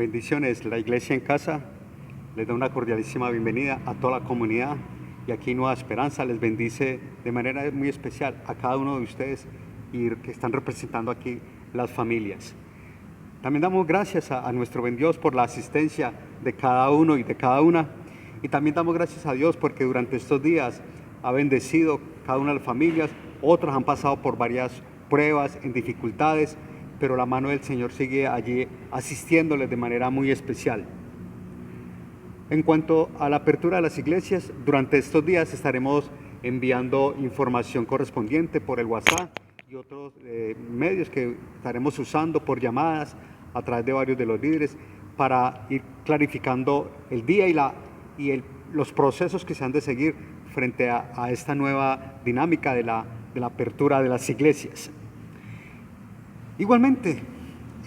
Bendiciones, la Iglesia en Casa les da una cordialísima bienvenida a toda la comunidad y aquí Nueva Esperanza les bendice de manera muy especial a cada uno de ustedes y que están representando aquí las familias. También damos gracias a nuestro buen Dios por la asistencia de cada uno y de cada una, y también damos gracias a Dios porque durante estos días ha bendecido cada una de las familias. Otros han pasado por varias pruebas, en dificultades, pero la mano del Señor sigue allí asistiéndoles de manera muy especial. En cuanto a la apertura de las iglesias, durante estos días estaremos enviando información correspondiente por el WhatsApp y otros medios que estaremos usando por llamadas a través de varios de los líderes para ir clarificando el día y los procesos que se han de seguir frente a esta nueva dinámica de la apertura de las iglesias. Igualmente,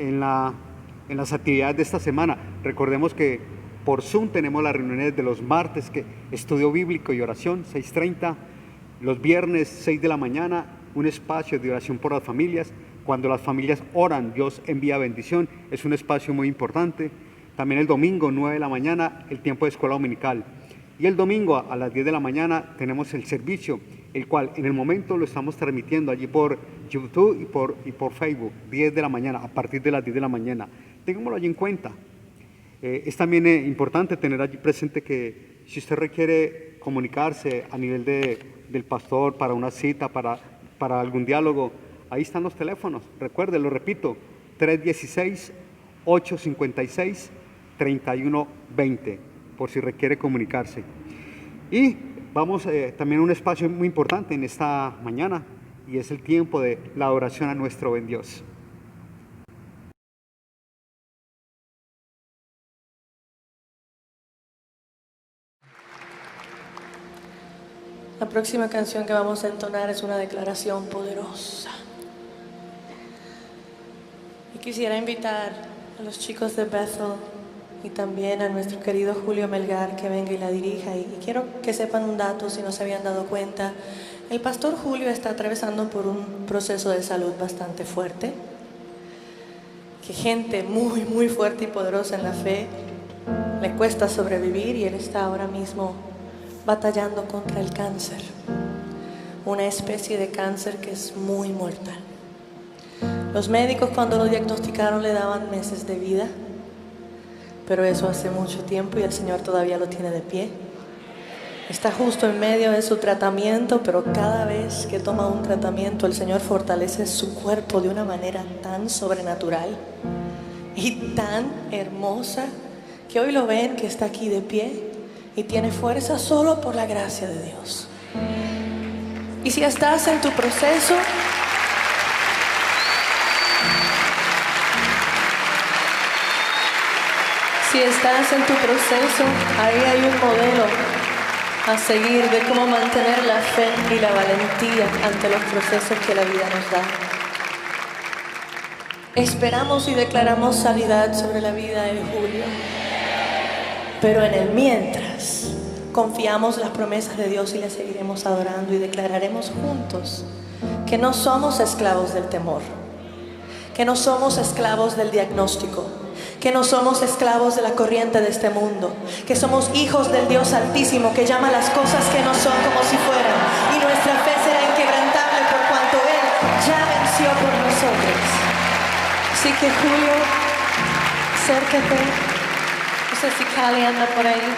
en las actividades de esta semana, recordemos que por Zoom tenemos las reuniones de los martes, que estudio bíblico y oración, 6:30, los viernes 6 de la mañana, un espacio de oración por las familias. Cuando las familias oran, Dios envía bendición, es un espacio muy importante. También el domingo 9 de la mañana, el tiempo de escuela dominical. Y el domingo a las 10 de la mañana tenemos el servicio, el cual en el momento lo estamos transmitiendo allí por YouTube y por Facebook, 10 de la mañana, a partir de las 10 de la mañana. Tengámoslo allí en cuenta. Es también importante tener allí presente que si usted requiere comunicarse a nivel del pastor para una cita, para algún diálogo, ahí están los teléfonos. Recuerde, lo repito, 316-856-3120, por si requiere comunicarse. Y vamos también a un espacio muy importante en esta mañana, y es el tiempo de la adoración a nuestro buen Dios. La próxima canción que vamos a entonar es una declaración poderosa. Y quisiera invitar a los chicos de Bethel y también a nuestro querido Julio Melgar que venga y la dirija. Y quiero que sepan un dato, si no se habían dado cuenta. El pastor Julio está atravesando por un proceso de salud bastante fuerte. Que gente muy, muy fuerte y poderosa en la fe le cuesta sobrevivir, y él está ahora mismo batallando contra el cáncer, una especie de cáncer que es muy mortal. Los médicos cuando lo diagnosticaron le daban meses de vida, pero eso hace mucho tiempo y el Señor todavía lo tiene de pie. Está justo en medio de su tratamiento, pero cada vez que toma un tratamiento el Señor fortalece su cuerpo de una manera tan sobrenatural y tan hermosa que hoy lo ven que está aquí de pie y tiene fuerza solo por la gracia de Dios. Y si estás en tu proceso, ahí hay un modelo a seguir de cómo mantener la fe y la valentía ante los procesos que la vida nos da. Esperamos y declaramos sanidad sobre la vida de Julio. Pero en el mientras, confiamos las promesas de Dios y le seguiremos adorando y declararemos juntos que no somos esclavos del temor, que no somos esclavos del diagnóstico, que no somos esclavos de la corriente de este mundo, que somos hijos del Dios Altísimo que llama las cosas que no son como si fueran, y nuestra fe será inquebrantable por cuanto Él ya venció por nosotros. Así que Julio, acércate. No sé si Cali anda por ahí.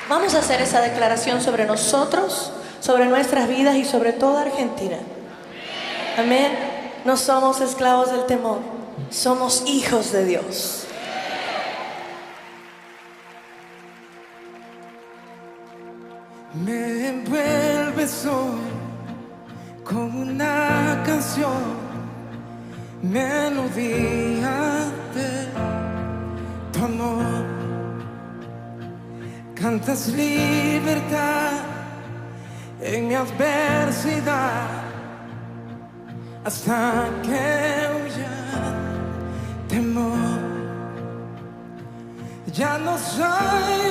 Vamos a hacer esa declaración sobre nosotros, sobre nuestras vidas y sobre toda Argentina. Amén. No somos esclavos del temor, somos hijos de Dios. Me envuelves hoy como una canción, melodía de tu amor. Cantas libertad en mi adversidad hasta que huya temor. Ya no soy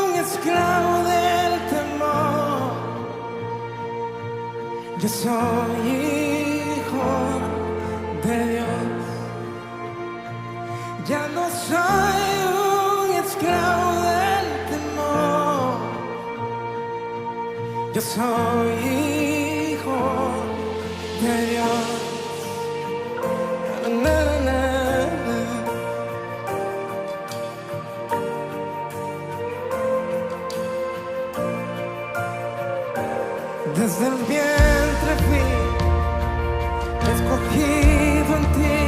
un esclavo del temor, yo soy hijo de Dios. Ya no soy soy hijo de Dios. Na, na, na, na. Desde el vientre fui escogido en ti,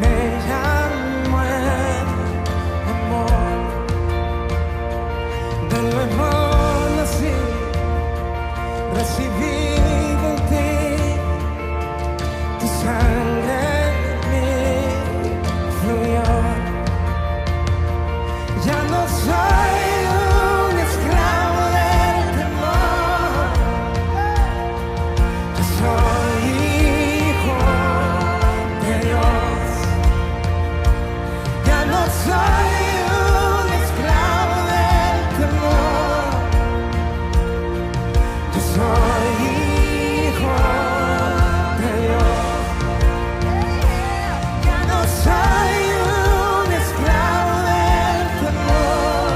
me llamo el amor, de nuevo nací, recibido en ti, tu sangre en mí fluyó. Ya no soy un esclavo del temor, yo soy hijo de Dios. Ya no soy un esclavo del temor, yo soy hijo de Dios. Ya no soy un esclavo del temor,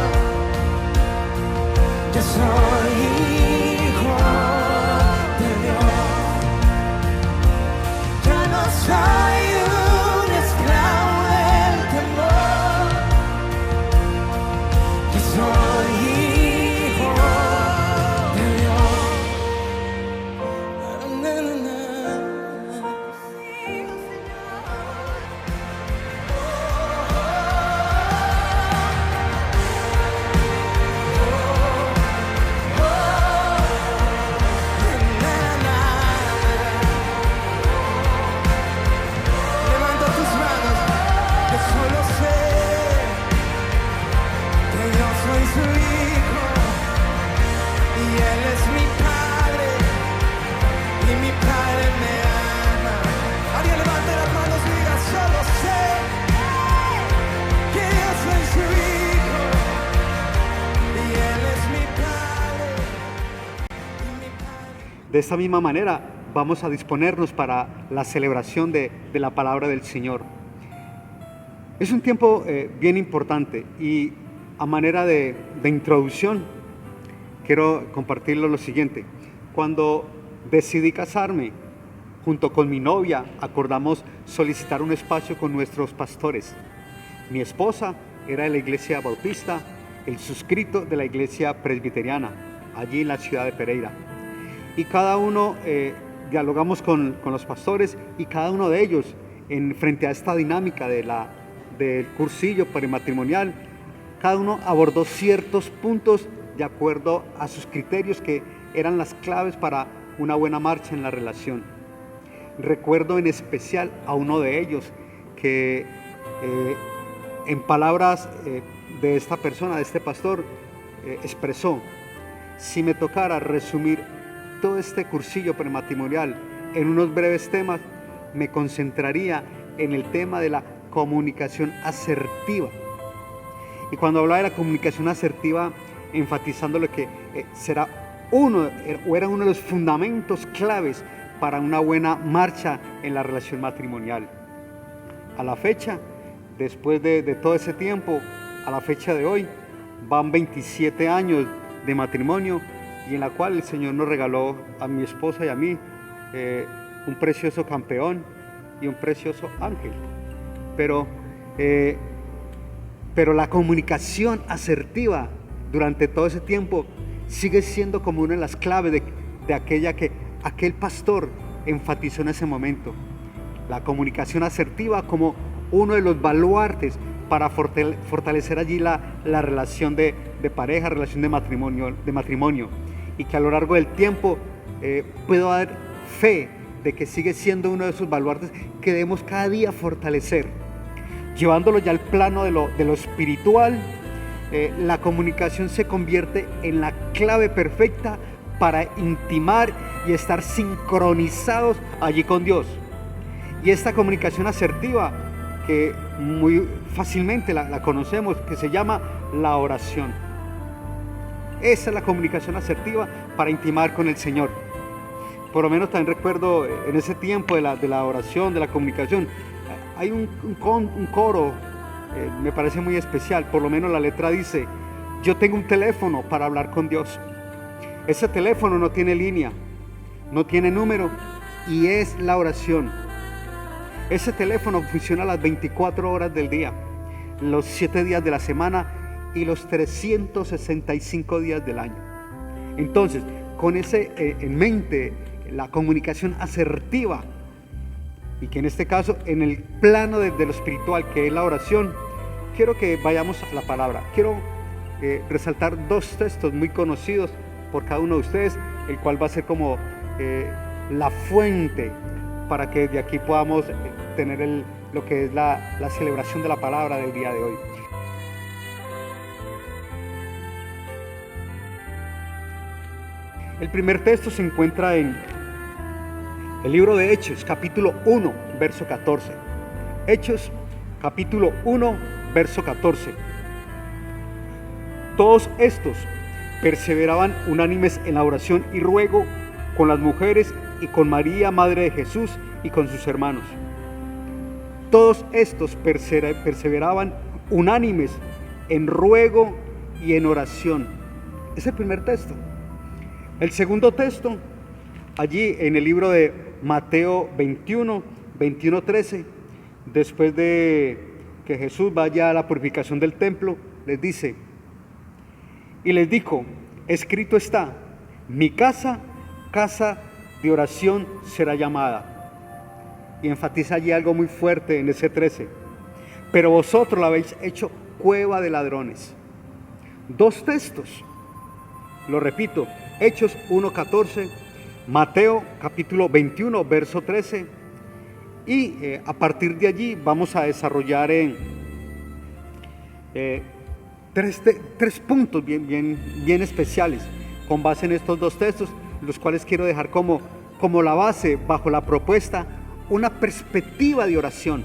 yo soy hijo de Dios. Ya no soy un esclavo del temor, yo soy hijo de Dios. Na, na, na. Levanta tus manos, que solo sé que yo soy su hijo y él es mi padre y mi padre me ama. Alguien levante las manos y diga: solo sé que yo soy su hijo y él es mi padre y mi padre. De esta misma manera vamos a disponernos para la celebración de la palabra del Señor. Es un tiempo bien importante y a manera de introducción quiero compartirlo lo siguiente. Cuando decidí casarme, junto con mi novia, acordamos solicitar un espacio con nuestros pastores. Mi esposa era de la iglesia bautista, el suscrito de la iglesia presbiteriana, allí en la ciudad de Pereira. Y cada uno dialogamos con los pastores y cada uno de ellos, frente a esta dinámica del cursillo prematrimonial, cada uno abordó ciertos puntos de acuerdo a sus criterios que eran las claves para una buena marcha en la relación. Recuerdo en especial a uno de ellos que en palabras de esta persona, de este pastor, expresó: si me tocara resumir todo este cursillo prematrimonial en unos breves temas, me concentraría en el tema de la comunicación asertiva. Y cuando hablaba de la comunicación asertiva, enfatizando lo que era uno de los fundamentos claves para una buena marcha en la relación matrimonial. A la fecha, después de todo ese tiempo, a la fecha de hoy, van 27 años de matrimonio, y en la cual el Señor nos regaló a mi esposa y a mí un precioso campeón y un precioso ángel. Pero la comunicación asertiva durante todo ese tiempo sigue siendo como una de las claves de aquella que aquel pastor enfatizó en ese momento. La comunicación asertiva como uno de los baluartes para fortalecer allí la relación de pareja, relación de matrimonio, y que a lo largo del tiempo puedo dar fe de que sigue siendo uno de esos baluartes que debemos cada día fortalecer. Llevándolo ya al plano de lo espiritual, la comunicación se convierte en la clave perfecta para intimar y estar sincronizados allí con Dios. Y esta comunicación asertiva, que muy fácilmente la conocemos, que se llama la oración. Esa es la comunicación asertiva para intimar con el Señor. Por lo menos también recuerdo en ese tiempo de la oración, de la comunicación, hay un coro, me parece muy especial. Por lo menos la letra dice: yo tengo un teléfono para hablar con Dios. Ese teléfono no tiene línea, no tiene número y es la oración. Ese teléfono funciona las 24 horas del día, los 7 días de la semana y los 365 días del año. Entonces, con ese en mente, la comunicación asertiva, y que en este caso, en el plano de lo espiritual, que es la oración, quiero que vayamos a la palabra. Quiero resaltar 2 textos muy conocidos por cada uno de ustedes, el cual va a ser como la fuente para que de aquí podamos tener lo que es la celebración de la palabra del día de hoy. El primer texto se encuentra en el libro de Hechos, capítulo 1, verso 14. Hechos, capítulo 1, verso 14. Todos estos perseveraban unánimes en la oración y ruego con las mujeres y con María, madre de Jesús, y con sus hermanos. Todos estos perseveraban unánimes en ruego y en oración. Es el primer texto. El segundo texto, allí en el libro de Mateo 21, 13, después de que Jesús vaya a la purificación del templo, les dice: y les dijo, escrito está, mi casa, casa de oración será llamada. Y enfatiza allí algo muy fuerte en ese 13. Pero vosotros la habéis hecho cueva de ladrones. 2 textos, lo repito, Hechos 1:14, Mateo capítulo 21, verso 13. Y a partir de allí vamos a desarrollar en tres puntos bien especiales con base en estos 2 textos, los cuales quiero dejar como la base bajo la propuesta, una perspectiva de oración.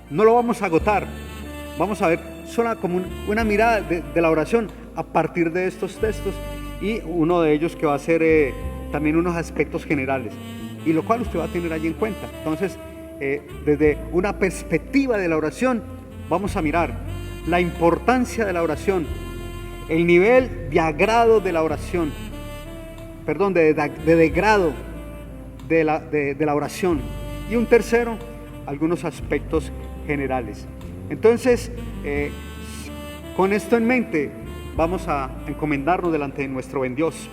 No lo vamos a agotar, vamos a ver solo como una mirada de la oración a partir de estos textos, y uno de ellos que va a ser también unos aspectos generales, y lo cual usted va a tener allí en cuenta. Entonces, desde una perspectiva de la oración, vamos a mirar la importancia de la oración, el nivel de agrado de la oración, de degrado de la oración, y un tercero, algunos aspectos generales. Entonces, con esto en mente, vamos a encomendarnos delante de nuestro buen Dios.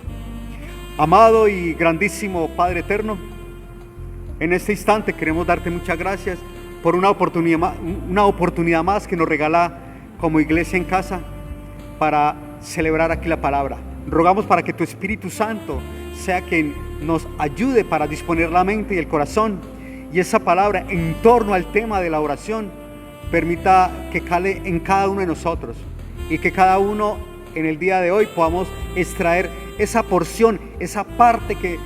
Amado y grandísimo Padre eterno, en este instante queremos darte muchas gracias por una oportunidad más que nos regala como iglesia en casa para celebrar aquí la palabra. Rogamos para que tu Espíritu Santo sea quien nos ayude para disponer la mente y el corazón, y esa palabra en torno al tema de la oración permita que cale en cada uno de nosotros, y que cada uno en el día de hoy podamos extraer esa porción, esa parte que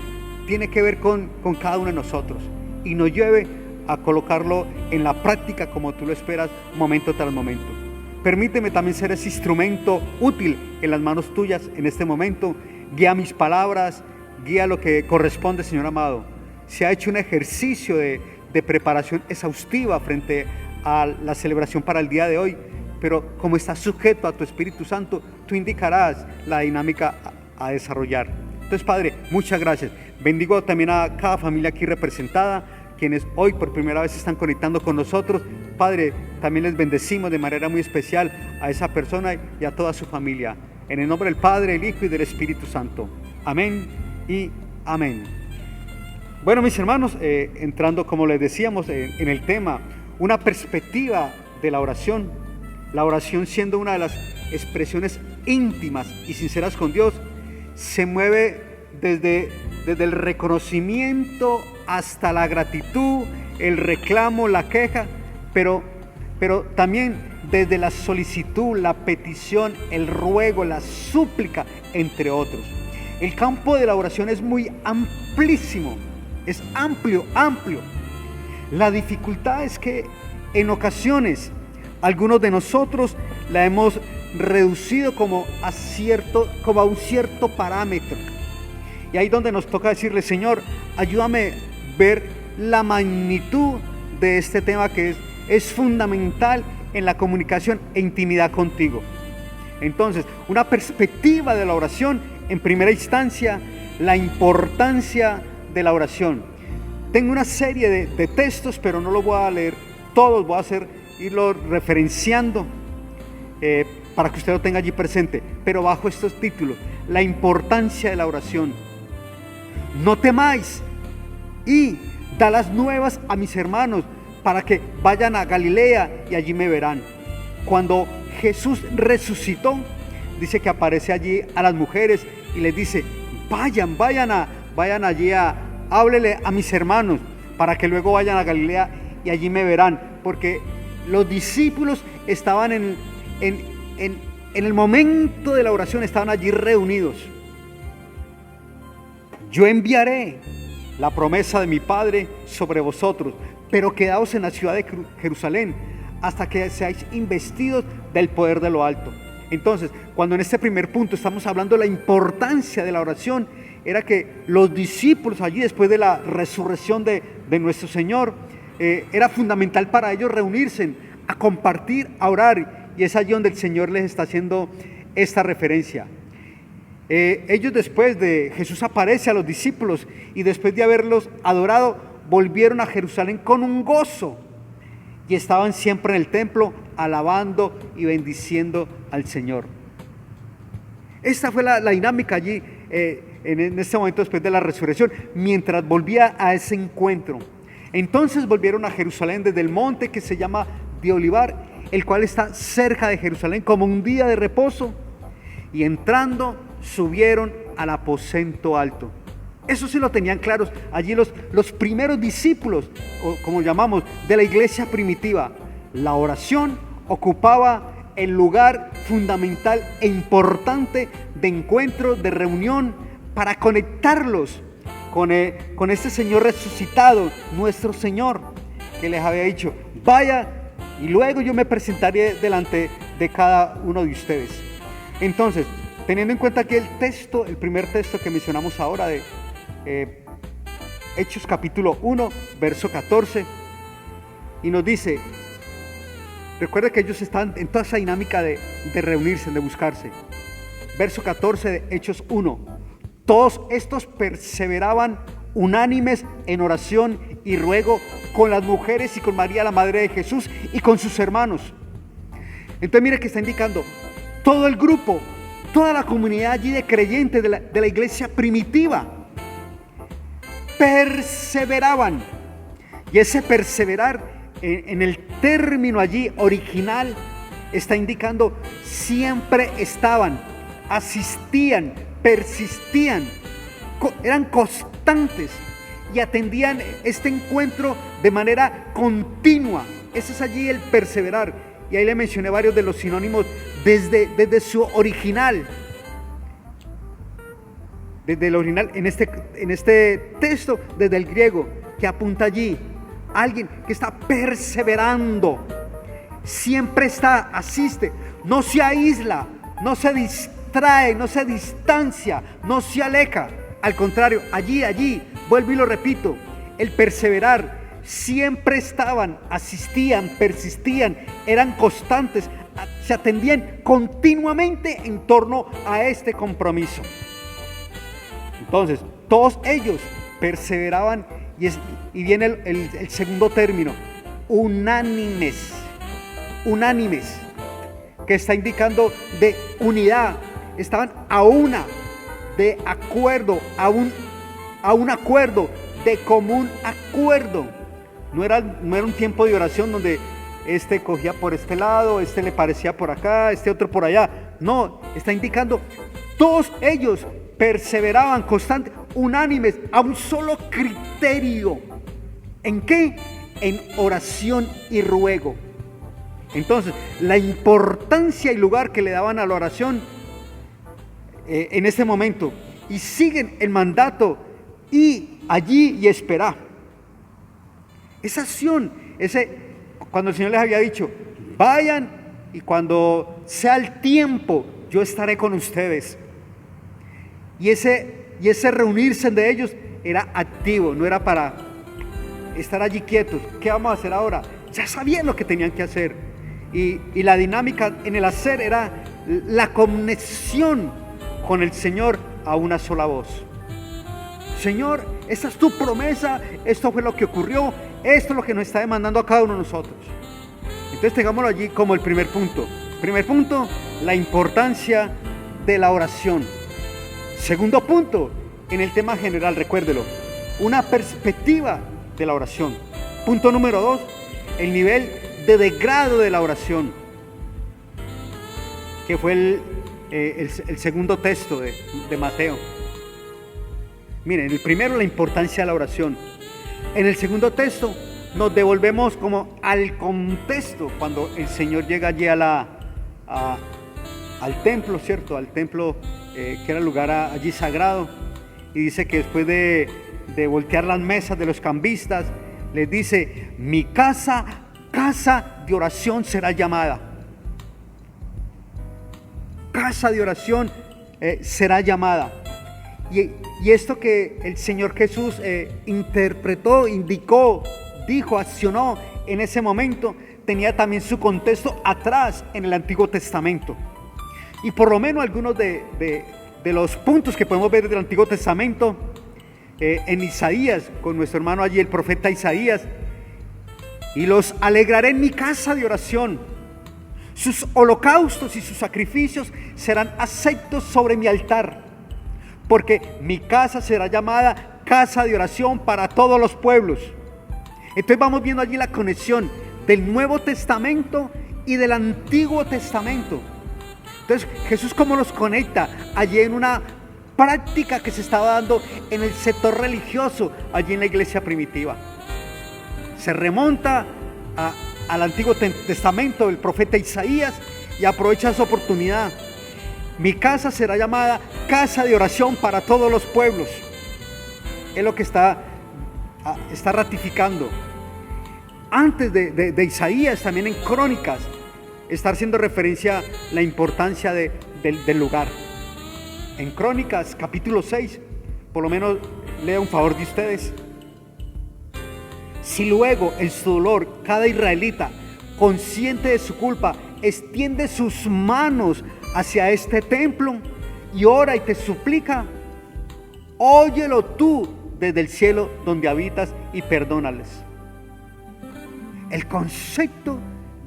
tiene que ver con cada uno de nosotros, y nos lleve a colocarlo en la práctica como tú lo esperas, momento tras momento. Permíteme también ser ese instrumento útil en las manos tuyas en este momento. Guía mis palabras, guía lo que corresponde, Señor amado. Se ha hecho un ejercicio de preparación exhaustiva frente a la celebración para el día de hoy, pero como está sujeto a tu Espíritu Santo, tú indicarás la dinámica a desarrollar. Entonces, Padre, muchas gracias. Bendigo también a cada familia aquí representada, quienes hoy por primera vez se están conectando con nosotros. Padre, también les bendecimos de manera muy especial a esa persona y a toda su familia. En el nombre del Padre, el Hijo y del Espíritu Santo. Amén y amén. Bueno, mis hermanos, entrando, como les decíamos, en el tema, una perspectiva de la oración siendo una de las expresiones íntimas y sinceras con Dios, se mueve desde el reconocimiento hasta la gratitud, el reclamo, la queja, pero también desde la solicitud, la petición, el ruego, la súplica, entre otros. El campo de la oración es muy amplísimo, es amplio. La dificultad es que en ocasiones algunos de nosotros la hemos reducido como a un cierto parámetro. Y ahí donde nos toca decirle: Señor, ayúdame a ver la magnitud de este tema que es fundamental en la comunicación e intimidad contigo. Entonces, una perspectiva de la oración en primera instancia la importancia de la oración. Tengo una serie de textos, pero no los voy a leer todos, voy a irlo referenciando para que usted lo tenga allí presente, pero bajo estos títulos: la importancia de la oración. No temáis, y da las nuevas a mis hermanos para que vayan a Galilea y allí me verán. Cuando Jesús resucitó, dice que aparece allí a las mujeres y les dice: vayan allí háblele a mis hermanos para que luego vayan a Galilea y allí me verán, porque los discípulos estaban en el momento de la oración, estaban allí reunidos. Yo enviaré la promesa de mi Padre sobre vosotros, pero quedaos en la ciudad de Jerusalén hasta que seáis investidos del poder de lo alto. Entonces, cuando en este primer punto estamos hablando de la importancia de la oración, era que los discípulos allí, después de la resurrección de nuestro Señor, era fundamental para ellos reunirse, a compartir, a orar, y es allí donde el Señor les está haciendo esta referencia. Ellos, después de Jesús aparece a los discípulos y después de haberlos adorado, volvieron a Jerusalén con un gozo y estaban siempre en el templo alabando y bendiciendo al Señor. Esta fue la dinámica allí en este momento después de la resurrección, mientras volvía a ese encuentro. Entonces volvieron a Jerusalén desde el monte que se llama de Olivar, el cual está cerca de Jerusalén, como un día de reposo, y entrando subieron al aposento alto. Eso sí lo tenían claros allí los primeros discípulos, o como llamamos, de la iglesia primitiva. La oración ocupaba el lugar fundamental e importante de encuentro, de reunión, para conectarlos con este Señor resucitado, nuestro Señor, que les había dicho: vaya y luego yo me presentaré delante de cada uno de ustedes. Entonces, teniendo en cuenta que el primer texto que mencionamos ahora de Hechos capítulo 1, verso 14, y nos dice, recuerda que ellos están en toda esa dinámica de reunirse, de buscarse. Verso 14 de Hechos 1: todos estos perseveraban unánimes en oración y ruego con las mujeres y con María, la madre de Jesús, y con sus hermanos. Entonces mire que está indicando todo el grupo, toda la comunidad allí de creyentes de la iglesia primitiva perseveraban. Y ese perseverar en el término allí original está indicando siempre estaban, asistían, persistían, eran constantes y atendían este encuentro de manera continua. Ese es allí el perseverar, y ahí le mencioné varios de los sinónimos desde su original. Desde el original, en este texto, desde el griego, que apunta allí, alguien que está perseverando, siempre está, asiste, no se aísla, no se distrae, no se distancia, no se aleja. Al contrario, allí, vuelvo y lo repito, el perseverar, siempre estaban, asistían, persistían, eran constantes, se atendían continuamente en torno a este compromiso. Entonces, todos ellos perseveraban, y viene el segundo término, unánimes, que está indicando de unidad, estaban a una, de acuerdo, a un acuerdo, de común acuerdo. No era un tiempo de oración donde este cogía por este lado, este le parecía por acá, este otro por allá. No, está indicando todos ellos perseveraban constantes, unánimes, a un solo criterio. ¿En qué? En oración y ruego. Entonces, la importancia y lugar que le daban a la oración en este momento, y siguen el mandato, y allí y esperá. Esa acción, cuando el Señor les había dicho, vayan y cuando sea el tiempo, yo estaré con ustedes. Y ese reunirse de ellos era activo, no era para estar allí quietos. ¿Qué vamos a hacer ahora? Ya sabían lo que tenían que hacer. Y la dinámica en el hacer era la conexión con el Señor a una sola voz. Señor, esta es tu promesa, esto fue lo que ocurrió, esto es lo que nos está demandando a cada uno de nosotros. Entonces tengámoslo allí como el primer punto. Primer punto, la importancia de la oración. Segundo punto, en el tema general, recuérdelo, una perspectiva de la oración. Punto número 2, el nivel de degrado de la oración, que fue el segundo texto de Mateo. Miren, el primero, la importancia de la oración. En el segundo texto nos devolvemos como al contexto cuando el Señor llega allí al templo, ¿cierto? Al templo que era el lugar allí sagrado, y dice que después de voltear las mesas de los cambistas, les dice: mi casa de oración será llamada. Casa de oración será llamada. Y esto que el Señor Jesús interpretó, indicó, dijo, accionó en ese momento, tenía también su contexto atrás en el Antiguo Testamento. Y por lo menos algunos de los puntos que podemos ver del Antiguo Testamento, en Isaías, con nuestro hermano allí, el profeta Isaías: y los alegraré en mi casa de oración, sus holocaustos y sus sacrificios serán aceptos sobre mi altar, porque mi casa será llamada casa de oración para todos los pueblos. Entonces vamos viendo allí la conexión del Nuevo Testamento y del Antiguo Testamento. Entonces Jesús, ¿cómo los conecta? Allí en una práctica que se estaba dando en el sector religioso, allí en la iglesia primitiva. Se remonta al Antiguo Testamento, el profeta Isaías, y aprovecha esa oportunidad. Mi casa será llamada casa de oración para todos los pueblos. Es lo que está ratificando. Antes de Isaías, también en Crónicas, está haciendo referencia a la importancia del lugar. En Crónicas, capítulo 6, por lo menos lea un favor de ustedes. Si luego en su dolor cada israelita, consciente de su culpa, extiende sus manos hacia este templo y ora y te suplica, óyelo tú desde el cielo donde habitas y perdónales. El concepto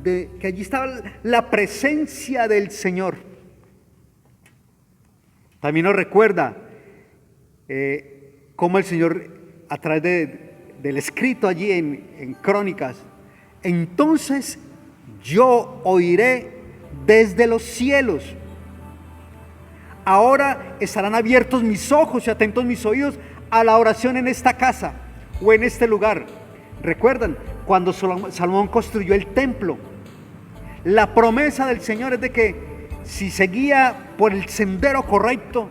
de que allí estaba la presencia del Señor. También nos recuerda cómo el Señor, a través del escrito allí en Crónicas: entonces yo oiré desde los cielos. Ahora estarán abiertos mis ojos y atentos mis oídos a la oración en esta casa o en este lugar. ¿Recuerdan cuando Salomón construyó el templo? La promesa del Señor es de que si seguía por el sendero correcto,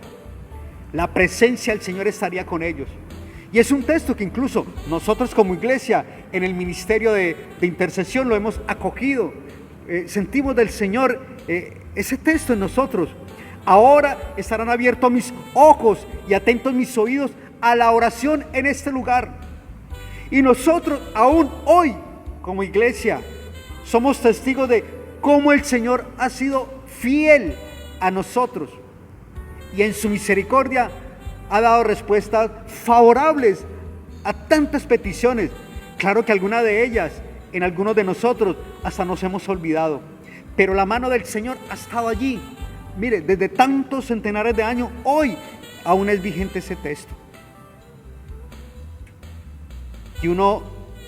la presencia del Señor estaría con ellos. Y es un texto que incluso nosotros como iglesia en el ministerio de intercesión lo hemos acogido. Sentimos del Señor ese texto en nosotros. Ahora estarán abiertos mis ojos y atentos mis oídos a la oración en este lugar. Y nosotros aún hoy como iglesia somos testigos de cómo el Señor ha sido fiel a nosotros y en su misericordia ha dado respuestas favorables a tantas peticiones. Claro que algunas de ellas, en algunos de nosotros, hasta nos hemos olvidado, pero la mano del Señor ha estado allí. Mire, desde tantos centenares de años, hoy aún es vigente ese texto. Y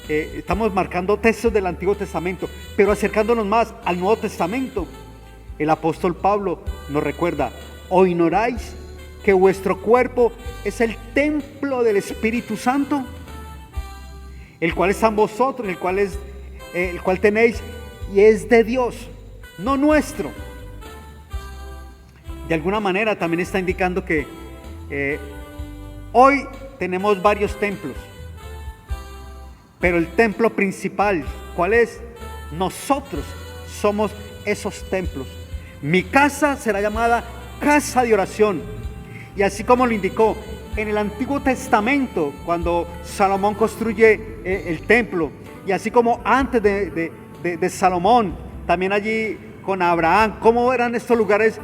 estamos marcando textos del Antiguo Testamento, pero acercándonos más al Nuevo Testamento, el apóstol Pablo nos recuerda: ¿o ignoráis que vuestro cuerpo es el templo del Espíritu Santo, el cual está en vosotros, el cual tenéis y es de Dios, no nuestro? De alguna manera también está indicando que hoy tenemos varios templos, pero el templo principal, ¿cuál es? Nosotros somos esos templos. Mi casa será llamada casa de oración. Y así como lo indicó en el Antiguo Testamento, cuando Salomón construye el templo, y así como antes de Salomón, también allí con Abraham, cómo eran estos lugares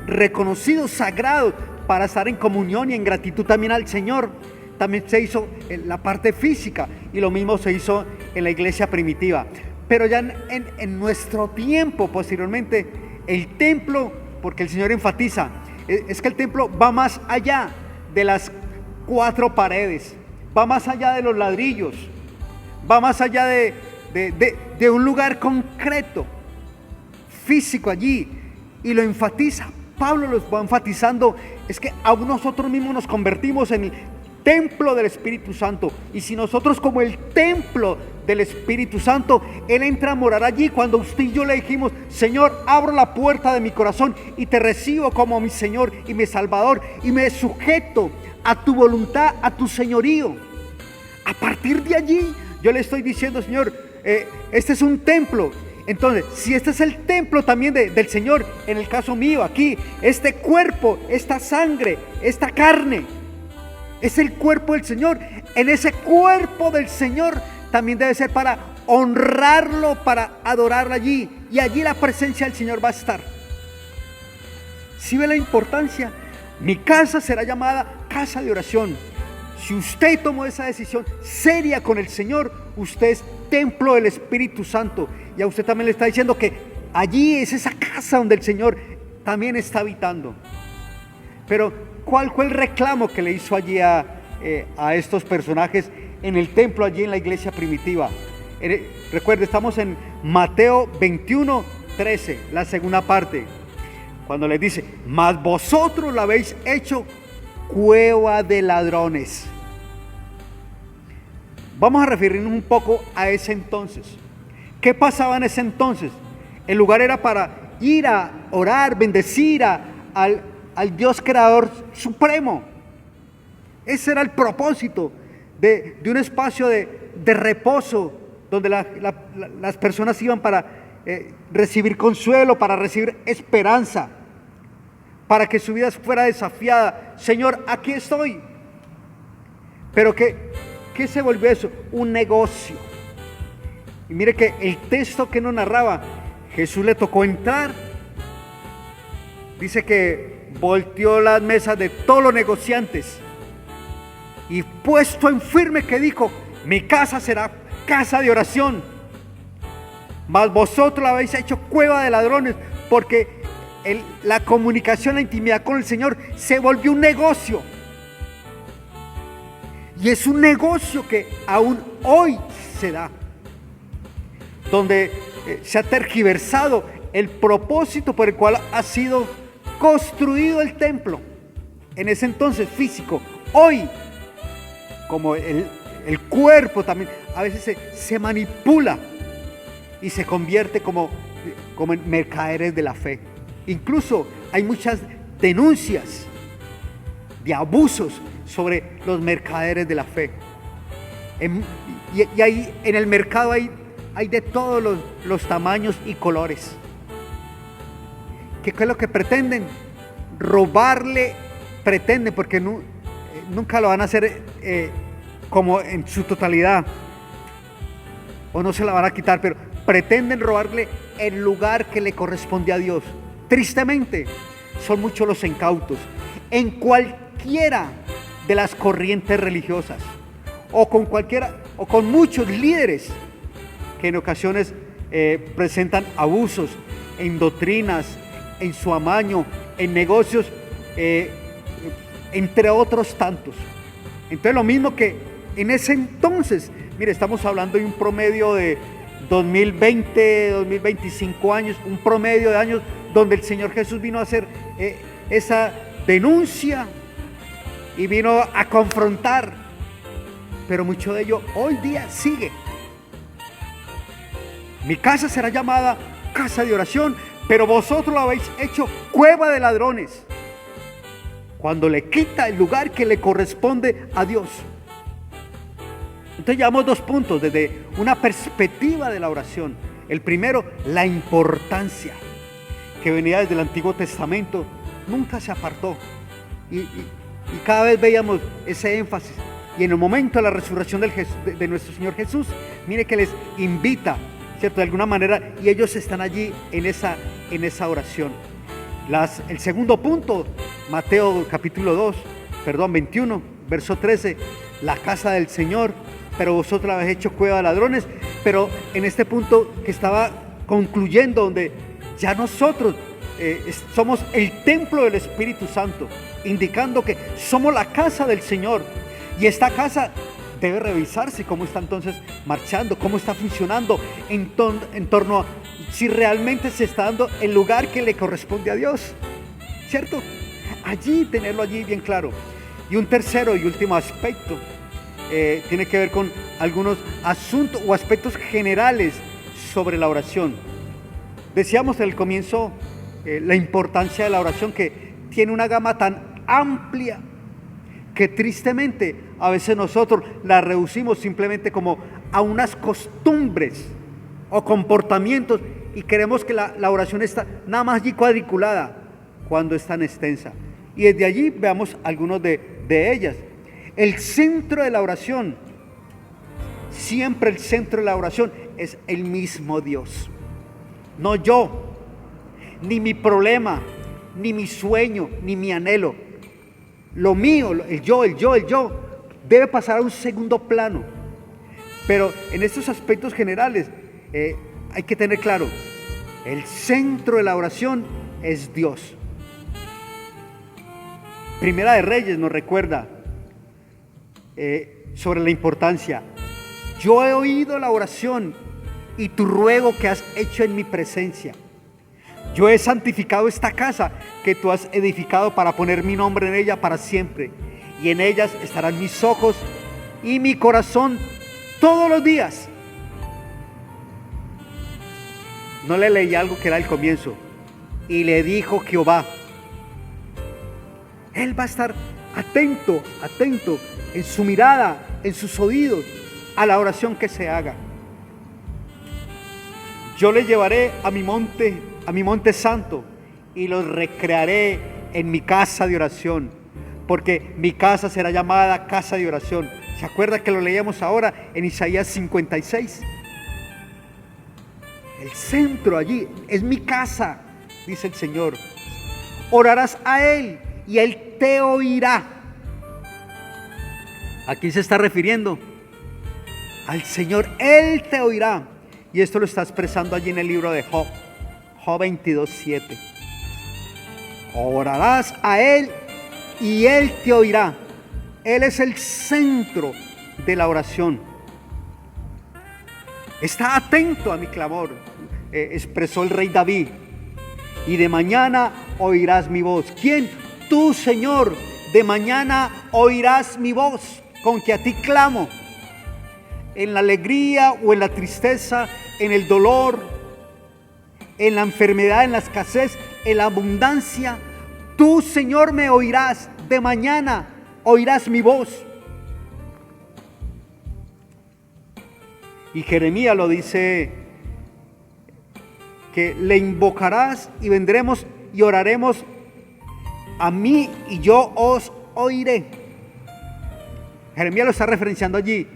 reconocidos, sagrados para estar en comunión y en gratitud también al Señor. También se hizo la parte física y lo mismo se hizo en la iglesia primitiva. Pero ya en nuestro tiempo, posteriormente, el templo, porque el Señor enfatiza, es que el templo va más allá de las 4 paredes, va más allá de los ladrillos, va más allá de un lugar concreto, físico allí, y lo enfatiza. Pablo lo va enfatizando, es que aún nosotros mismos nos convertimos en el templo del Espíritu Santo, y si nosotros como el templo del Espíritu Santo, Él entra a morar allí. Cuando usted y yo le dijimos: Señor, abro la puerta de mi corazón y te recibo como mi Señor y mi Salvador, y me sujeto a tu voluntad, a tu señorío, a partir de allí yo le estoy diciendo: Señor, este es un templo. Entonces, si este es el templo también del Señor, en el caso mío aquí, este cuerpo, esta sangre, esta carne, es el cuerpo del Señor. En ese cuerpo del Señor también debe ser para honrarlo, para adorarlo allí. Y allí la presencia del Señor va a estar. ¿Sí ve la importancia? Mi casa será llamada casa de oración. Si usted tomó esa decisión seria con el Señor, usted es templo del Espíritu Santo. Y a usted también le está diciendo que allí es esa casa donde el Señor también está habitando. Pero ¿cuál fue el reclamo que le hizo allí a estos personajes en el templo, allí en la iglesia primitiva? Recuerde, estamos en Mateo 21:13, la segunda parte, cuando les dice: mas vosotros la habéis hecho cueva de ladrones. Vamos a referirnos un poco a ese entonces. ¿Qué pasaba en ese entonces? El lugar era para ir a orar, bendecir al Dios creador supremo. Ese era el propósito de un espacio de reposo, donde las personas iban para recibir consuelo, para recibir esperanza, para que su vida fuera desafiada. Señor, aquí estoy. Pero ¿qué se volvió eso? Un negocio. Y mire que el texto que nos narraba, Jesús le tocó entrar. Dice que volteó las mesas de todos los negociantes y puesto en firme que dijo: mi casa será casa de oración, mas vosotros la habéis hecho cueva de ladrones. Porque la comunicación, la intimidad con el Señor se volvió un negocio. Y es un negocio que aún hoy se da, donde se ha tergiversado el propósito por el cual ha sido construido el templo. En ese entonces físico. Hoy, como el cuerpo también a veces se manipula y se convierte como en mercaderes de la fe. Incluso hay muchas denuncias de abusos sobre los mercaderes de la fe. Y ahí en el mercado hay de todos los tamaños y colores. ¿Qué es lo que pretenden? Robarle, pretenden, porque nunca lo van a hacer como en su totalidad, o no se la van a quitar, pero pretenden robarle el lugar que le corresponde a Dios. Tristemente, son muchos los incautos en cualquiera de las corrientes religiosas, o con muchos líderes que en ocasiones presentan abusos en doctrinas, en su amaño, en negocios, entre otros tantos. Entonces, lo mismo que en ese entonces, mire, estamos hablando de un promedio de 2020, 2025 años, un promedio de años donde el Señor Jesús vino a hacer esa denuncia y vino a confrontar, pero mucho de ello hoy día sigue. Mi casa será llamada casa de oración, pero vosotros la habéis hecho cueva de ladrones, cuando le quita el lugar que le corresponde a Dios. Entonces llevamos 2 puntos desde una perspectiva de la oración. El primero, la importancia que venía desde el Antiguo Testamento, nunca se apartó, y cada vez veíamos ese énfasis. Y en el momento de la resurrección de nuestro Señor Jesús, mire que les invita, ¿cierto?, de alguna manera, y ellos están allí en esa oración. El segundo punto, Mateo capítulo 21, verso 13, la casa del Señor, pero vosotros la habéis hecho cueva de ladrones. Pero en este punto que estaba concluyendo, donde ya nosotros somos el templo del Espíritu Santo, indicando que somos la casa del Señor, y esta casa debe revisarse cómo está entonces marchando, cómo está funcionando en torno a si realmente se está dando el lugar que le corresponde a Dios, ¿cierto? Allí, tenerlo allí bien claro. Y un tercero y último aspecto tiene que ver con algunos asuntos o aspectos generales sobre la oración. Decíamos en el comienzo la importancia de la oración, que tiene una gama tan amplia que tristemente a veces nosotros la reducimos simplemente como a unas costumbres o comportamientos, y creemos que la oración está nada más allí cuadriculada cuando es tan extensa. Y desde allí veamos algunos de ellas. El centro de la oración, siempre el centro de la oración es el mismo Dios. No yo, ni mi problema, ni mi sueño, ni mi anhelo. Lo mío, el yo, debe pasar a un segundo plano. Pero en estos aspectos generales hay que tener claro, el centro de la oración es Dios. Primera de Reyes nos recuerda sobre la importancia. Yo he oído la oración y tu ruego que has hecho en mi presencia. Yo he santificado esta casa que tú has edificado para poner mi nombre en ella para siempre. Y en ellas estarán mis ojos y mi corazón todos los días. No le leí algo que era el comienzo. Y le dijo Jehová. Él va a estar atento en su mirada, en sus oídos, a la oración que se haga. Yo le llevaré a mi monte santo, y los recrearé en mi casa de oración, porque mi casa será llamada casa de oración. ¿Se acuerda que lo leíamos ahora en Isaías 56? El centro allí es mi casa, dice el Señor. Orarás a Él y Él te oirá. Aquí se está refiriendo al Señor, Él te oirá. Y esto lo está expresando allí en el libro de Job 22:7. Orarás a Él y Él te oirá. Él es el centro de la oración. Está atento a mi clamor, expresó el rey David. Y de mañana oirás mi voz. ¿Quién? Tú, Señor. De mañana oirás mi voz con que a ti clamo. En la alegría o en la tristeza, en el dolor, en la enfermedad, en la escasez, en la abundancia, tú, Señor, me oirás. De mañana oirás mi voz. Y Jeremías lo dice, que le invocarás y vendremos y oraremos a mí y yo os oiré. Jeremías lo está referenciando allí,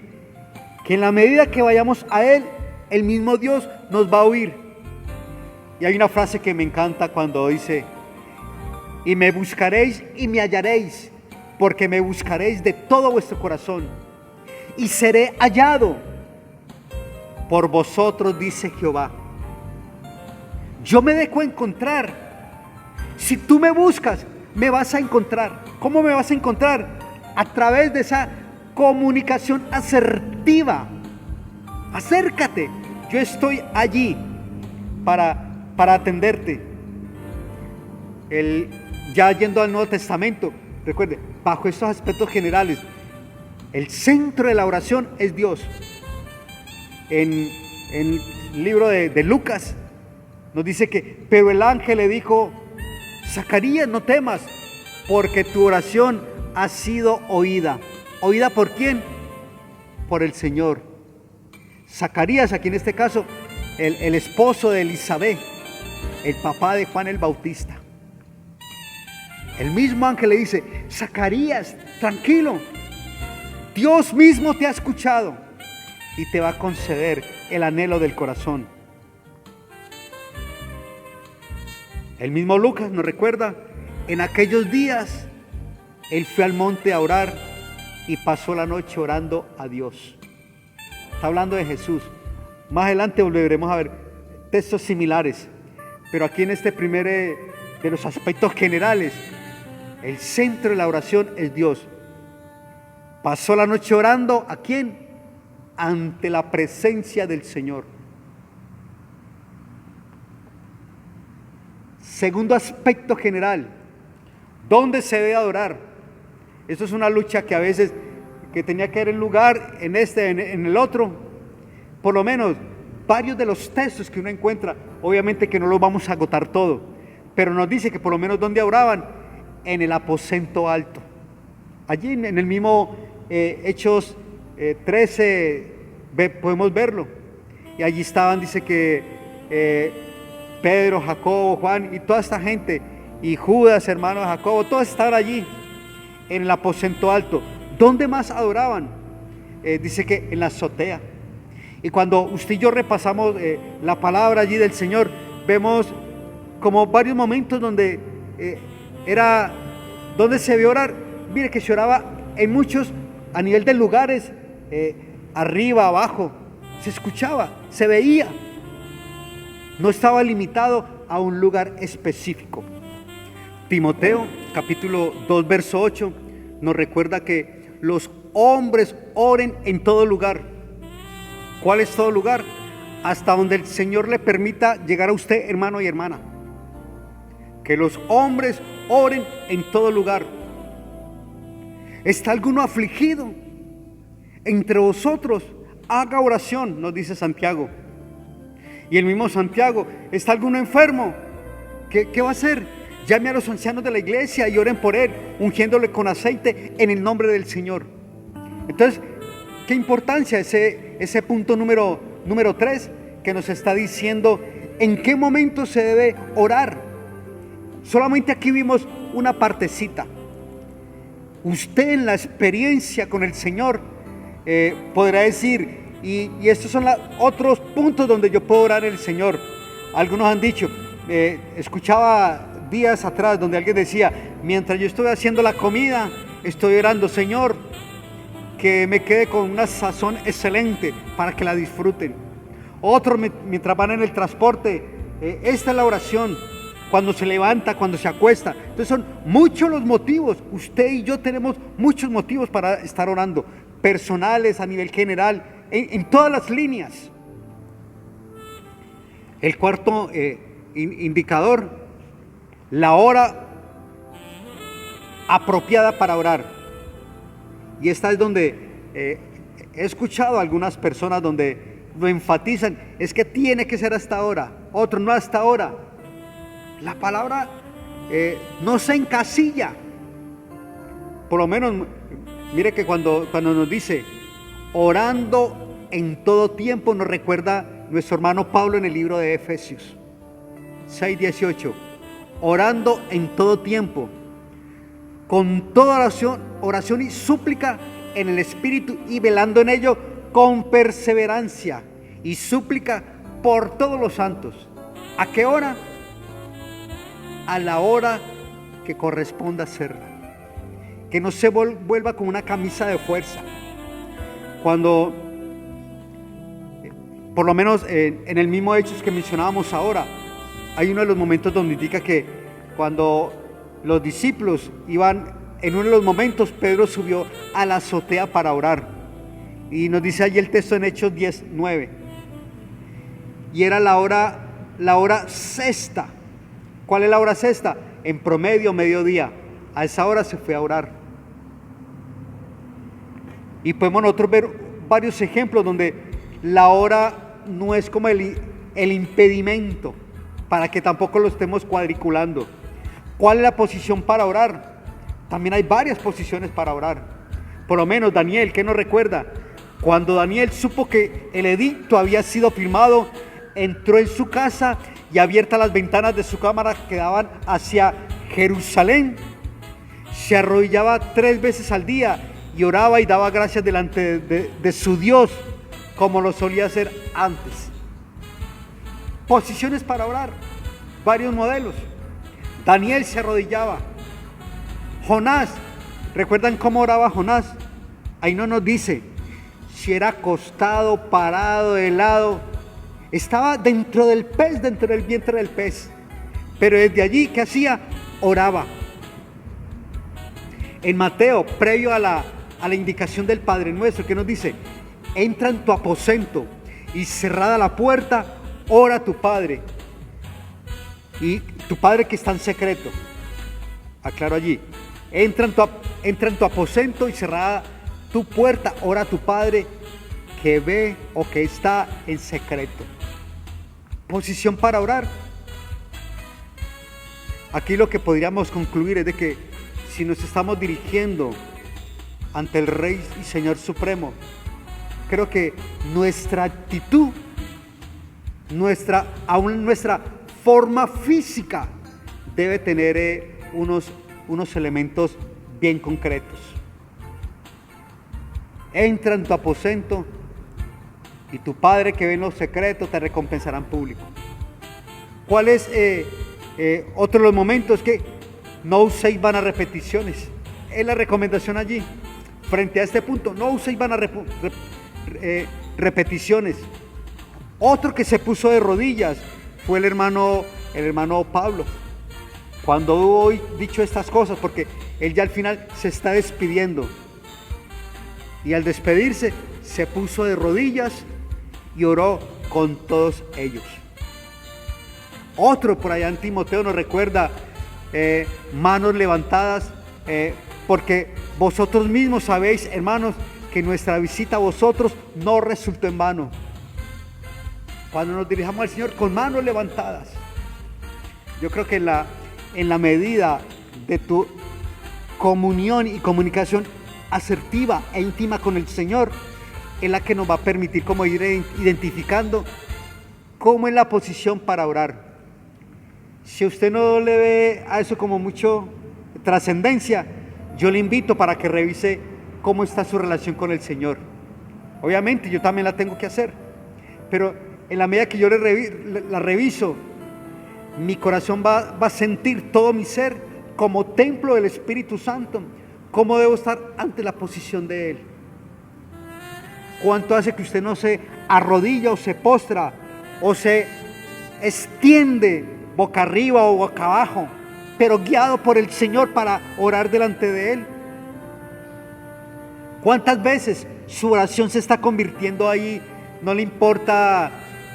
que en la medida que vayamos a Él, el mismo Dios nos va a oír. Y hay una frase que me encanta cuando dice, y me buscaréis y me hallaréis, porque me buscaréis de todo vuestro corazón, y seré hallado por vosotros, dice Jehová. Yo me dejo encontrar. Si tú me buscas, me vas a encontrar. ¿Cómo me vas a encontrar? A través de esa comunicación asertiva. Acércate. Yo estoy allí para atenderte. Ya yendo al Nuevo Testamento, recuerde, bajo estos aspectos generales, el centro de la oración es Dios. En el libro de Lucas nos dice que, pero el ángel le dijo, Zacarías, no temas, porque tu oración ha sido oída. ¿Oída por quién? Por el Señor. Zacarías, aquí en este caso, el esposo de Elizabeth, el papá de Juan el Bautista. El mismo ángel le dice, Zacarías, tranquilo, Dios mismo te ha escuchado y te va a conceder el anhelo del corazón. El mismo Lucas nos recuerda en aquellos días él fue al monte a orar y pasó la noche orando a Dios. Está hablando de Jesús. Más adelante volveremos a ver textos similares, pero aquí en este primer de los aspectos generales, el centro de la oración es Dios. Pasó la noche orando, ¿a quién? Ante la presencia del Señor. Segundo aspecto general, ¿dónde se debe adorar? Esto es una lucha que a veces que tenía que ver en lugar, en el otro. Por lo menos varios de los textos que uno encuentra, obviamente que no los vamos a agotar todo, pero nos dice que por lo menos ¿dónde oraban? En el aposento alto. Allí en el mismo Hechos 13 podemos verlo. Y allí estaban, dice que Pedro, Jacobo, Juan y toda esta gente, y Judas, hermano de Jacobo, todos estaban allí en el aposento alto. ¿Dónde más adoraban? Dice que en la azotea. Y cuando usted y yo repasamos la palabra allí del Señor, vemos como varios momentos donde donde se ve orar. Mire que se oraba en muchos, a nivel de lugares, arriba, abajo, se escuchaba, se veía. No estaba limitado a un lugar específico. Timoteo, capítulo 2, verso 8, nos recuerda que los hombres oren en todo lugar. ¿Cuál es todo lugar? Hasta donde el Señor le permita llegar a usted, hermano y hermana. Que los hombres oren en todo lugar. ¿Está alguno afligido entre vosotros? Haga oración, nos dice Santiago. Y el mismo Santiago, ¿está alguno enfermo? ¿Qué va a hacer? Llame a los ancianos de la iglesia y oren por él, ungiéndole con aceite en el nombre del Señor. Entonces, ¿qué importancia ese punto número 3 que nos está diciendo en qué momento se debe orar? Solamente aquí vimos una partecita. Usted en la experiencia con el Señor podrá decir, y estos son otros puntos donde yo puedo orar el Señor. Algunos han dicho, escuchaba días atrás donde alguien decía, mientras yo estoy haciendo la comida, estoy orando, Señor, que me quede con una sazón excelente para que la disfruten. Otros mientras van en el transporte, esta es la oración, cuando se levanta, cuando se acuesta. Entonces son muchos los motivos, usted y yo tenemos muchos motivos para estar orando, personales, a nivel general, en todas las líneas. El cuarto indicador, la hora apropiada para orar. Y esta es donde he escuchado a algunas personas donde lo enfatizan, es que tiene que ser hasta ahora, otro no hasta ahora. La palabra no se encasilla. Por lo menos, mire que cuando nos dice orando en todo tiempo, nos recuerda nuestro hermano Pablo en el libro de Efesios 6:18, orando en todo tiempo, con toda oración y súplica en el Espíritu, y velando en ello con perseverancia y súplica por todos los santos. ¿A qué hora? A la hora que corresponda hacerla. Que no se vuelva como una camisa de fuerza. Cuando, por lo menos en el mismo Hechos que mencionábamos ahora, hay uno de los momentos donde indica que cuando los discípulos iban, en uno de los momentos Pedro subió a la azotea para orar. Y nos dice allí el texto en Hechos 10:9. Y era la hora sexta. ¿Cuál es la hora sexta? En promedio, mediodía. A esa hora se fue a orar. Y podemos nosotros ver varios ejemplos donde la hora no es como el impedimento, para que tampoco lo estemos cuadriculando. ¿Cuál es la posición para orar? También hay varias posiciones para orar. Por lo menos Daniel, ¿qué nos recuerda? Cuando Daniel supo que el edicto había sido firmado, entró en su casa y abiertas las ventanas de su cámara que daban hacia Jerusalén, se arrodillaba 3 veces al día y oraba y daba gracias delante de su Dios, como lo solía hacer antes. Posiciones para orar, varios modelos. Daniel se arrodillaba, Jonás, ¿recuerdan cómo oraba Jonás? Ahí no nos dice si era acostado, parado, de lado. Estaba dentro del pez, dentro del vientre del pez. Pero desde allí, ¿qué hacía? Oraba. En Mateo, previo a la indicación del Padre Nuestro, ¿qué nos dice? Entra en tu aposento y cerrada la puerta, ora a tu Padre. Y tu Padre que está en secreto. Aclaro allí. Entra en tu aposento y cerrada tu puerta, ora a tu Padre que ve o que está en secreto. Posición para orar. Aquí lo que podríamos concluir es de que si nos estamos dirigiendo ante el Rey y Señor Supremo, creo que nuestra actitud, nuestra forma física debe tener unos elementos bien concretos. Entra en tu aposento y tu Padre que ve en lo secreto te recompensará en público. ¿Cuál es otro de los momentos? Que no uséis vanas repeticiones. Es la recomendación allí. Frente a este punto, no uséis vanas repeticiones. Otro que se puso de rodillas fue el hermano Pablo. Cuando hubo dicho estas cosas, porque él ya al final se está despidiendo. Y al despedirse, se puso de rodillas y oró con todos ellos. Otro por allá en Timoteo nos recuerda manos levantadas, porque vosotros mismos sabéis, hermanos, que nuestra visita a vosotros no resultó en vano. Cuando nos dirijamos al Señor con manos levantadas, yo creo que en la medida de tu comunión y comunicación asertiva e íntima con el Señor, es la que nos va a permitir como ir identificando cómo es la posición para orar. Si usted no le ve a eso como mucho trascendencia, yo le invito para que revise cómo está su relación con el Señor. Obviamente yo también la tengo que hacer, pero en la medida que yo la reviso, mi corazón va a sentir todo mi ser como templo del Espíritu Santo, cómo debo estar ante la posición de Él. ¿Cuánto hace que usted no se arrodilla o se postra o se extiende boca arriba o boca abajo, pero guiado por el Señor para orar delante de Él? ¿Cuántas veces su oración se está convirtiendo ahí? No le importa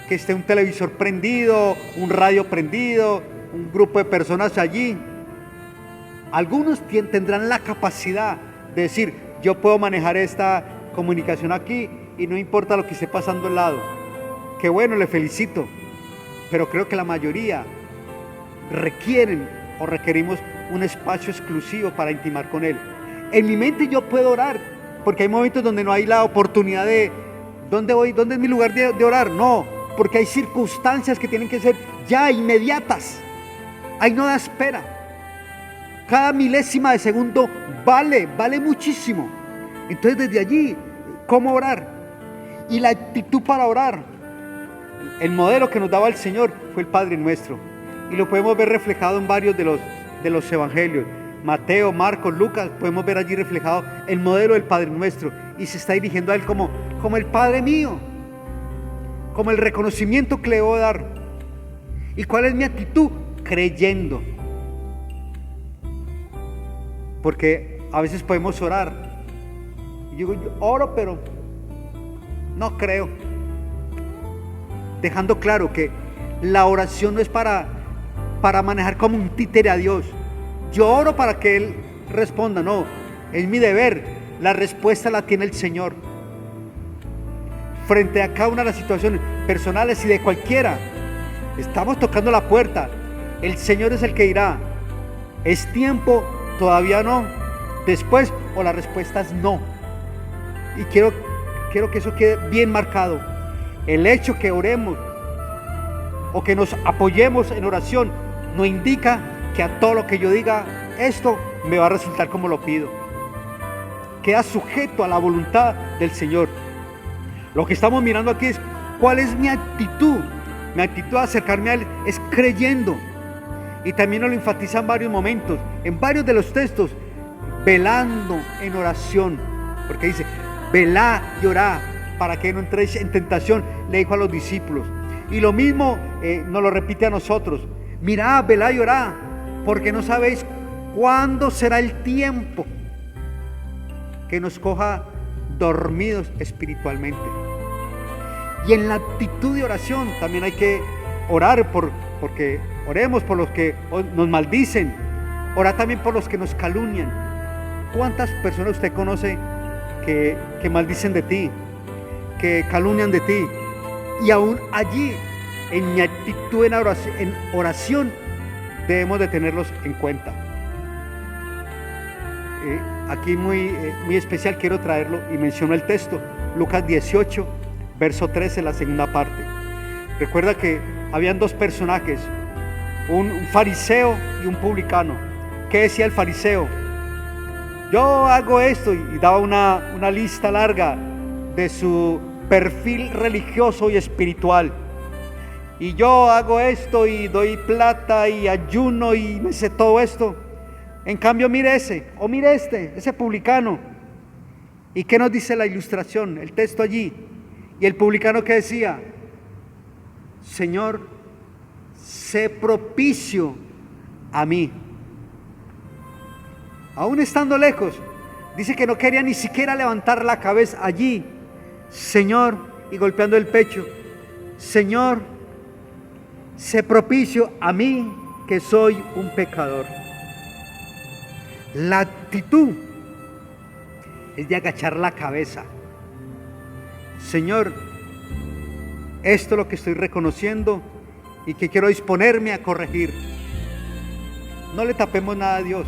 que esté un televisor prendido, un radio prendido, un grupo de personas allí. Algunos tendrán la capacidad de decir, yo puedo manejar esta comunicación aquí y no importa lo que esté pasando al lado. Qué bueno, le felicito. Pero creo que la mayoría requieren o requerimos un espacio exclusivo para intimar con Él. En mi mente yo puedo orar, porque hay momentos donde no hay la oportunidad de ¿dónde voy? ¿Dónde es mi lugar de orar? No, porque hay circunstancias que tienen que ser ya inmediatas. Ahí no da espera. Cada milésima de segundo vale muchísimo. Entonces desde allí, ¿cómo orar? Y la actitud para orar. El modelo que nos daba el Señor fue el Padre Nuestro. Y lo podemos ver reflejado en varios de los evangelios. Mateo, Marcos, Lucas, podemos ver allí reflejado el modelo del Padre Nuestro. Y se está dirigiendo a Él como el Padre mío. Como el reconocimiento que le debo dar. ¿Y cuál es mi actitud? Creyendo. Porque a veces podemos orar. Y yo oro, pero no creo. Dejando claro que la oración no es para manejar como un títere a Dios. Yo oro para que Él responda. No, es mi deber. La respuesta la tiene el Señor. Frente a cada una de las situaciones personales y de cualquiera, estamos tocando la puerta. El Señor es el que dirá, ¿es tiempo? Todavía no. Después, o la respuesta es no. Y quiero que eso quede bien marcado. El hecho que oremos o que nos apoyemos en oración no indica que a todo lo que yo diga, esto me va a resultar como lo pido. Queda sujeto a la voluntad del Señor. Lo que estamos mirando aquí es cuál es mi actitud. Mi actitud a acercarme a Él es creyendo. Y también nos lo enfatiza en varios momentos. En varios de los textos velando en oración, porque dice, velad y orad para que no entréis en tentación, le dijo a los discípulos. Y lo mismo nos lo repite a nosotros, mirad, velad y orad, porque no sabéis cuándo será el tiempo que nos coja dormidos espiritualmente. Y en la actitud de oración también hay que orar porque oremos por los que nos maldicen, orar también por los que nos calumnian. ¿Cuántas personas usted conoce que maldicen de ti, que calumnian de ti? Y aún allí, en mi actitud en oración, debemos de tenerlos en cuenta. Aquí muy especial quiero traerlo y menciono el texto, Lucas 18, verso 13, la segunda parte. Recuerda que habían dos personajes, un fariseo y un publicano. ¿Qué decía el fariseo? Yo hago esto, y daba una lista larga de su perfil religioso y espiritual. Y yo hago esto y doy plata y ayuno y me sé todo esto. En cambio, mire ese publicano. ¿Y qué nos dice la ilustración, el texto allí? Y el publicano, ¿qué decía? Señor, sé propicio a mí. Aún estando lejos, dice que no quería ni siquiera levantar la cabeza allí. Señor, y golpeando el pecho, Señor, sé propicio a mí, que soy un pecador. La actitud es de agachar la cabeza. Señor, esto es lo que estoy reconociendo y que quiero disponerme a corregir. No le tapemos nada a Dios,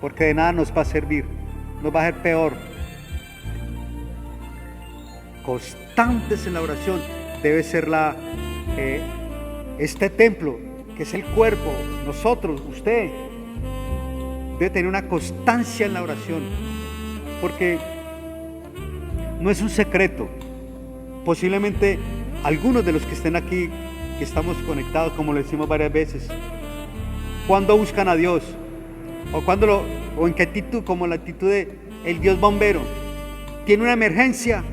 porque de nada nos va a servir, nos va a hacer peor. Constantes en la oración debe ser este templo, que es el cuerpo, nosotros, usted, debe tener una constancia en la oración, porque no es un secreto. Posiblemente algunos de los que estén aquí, que estamos conectados, como lo decimos varias veces, cuando buscan a Dios, o en qué actitud, como la actitud de el Dios bombero, tiene una emergencia,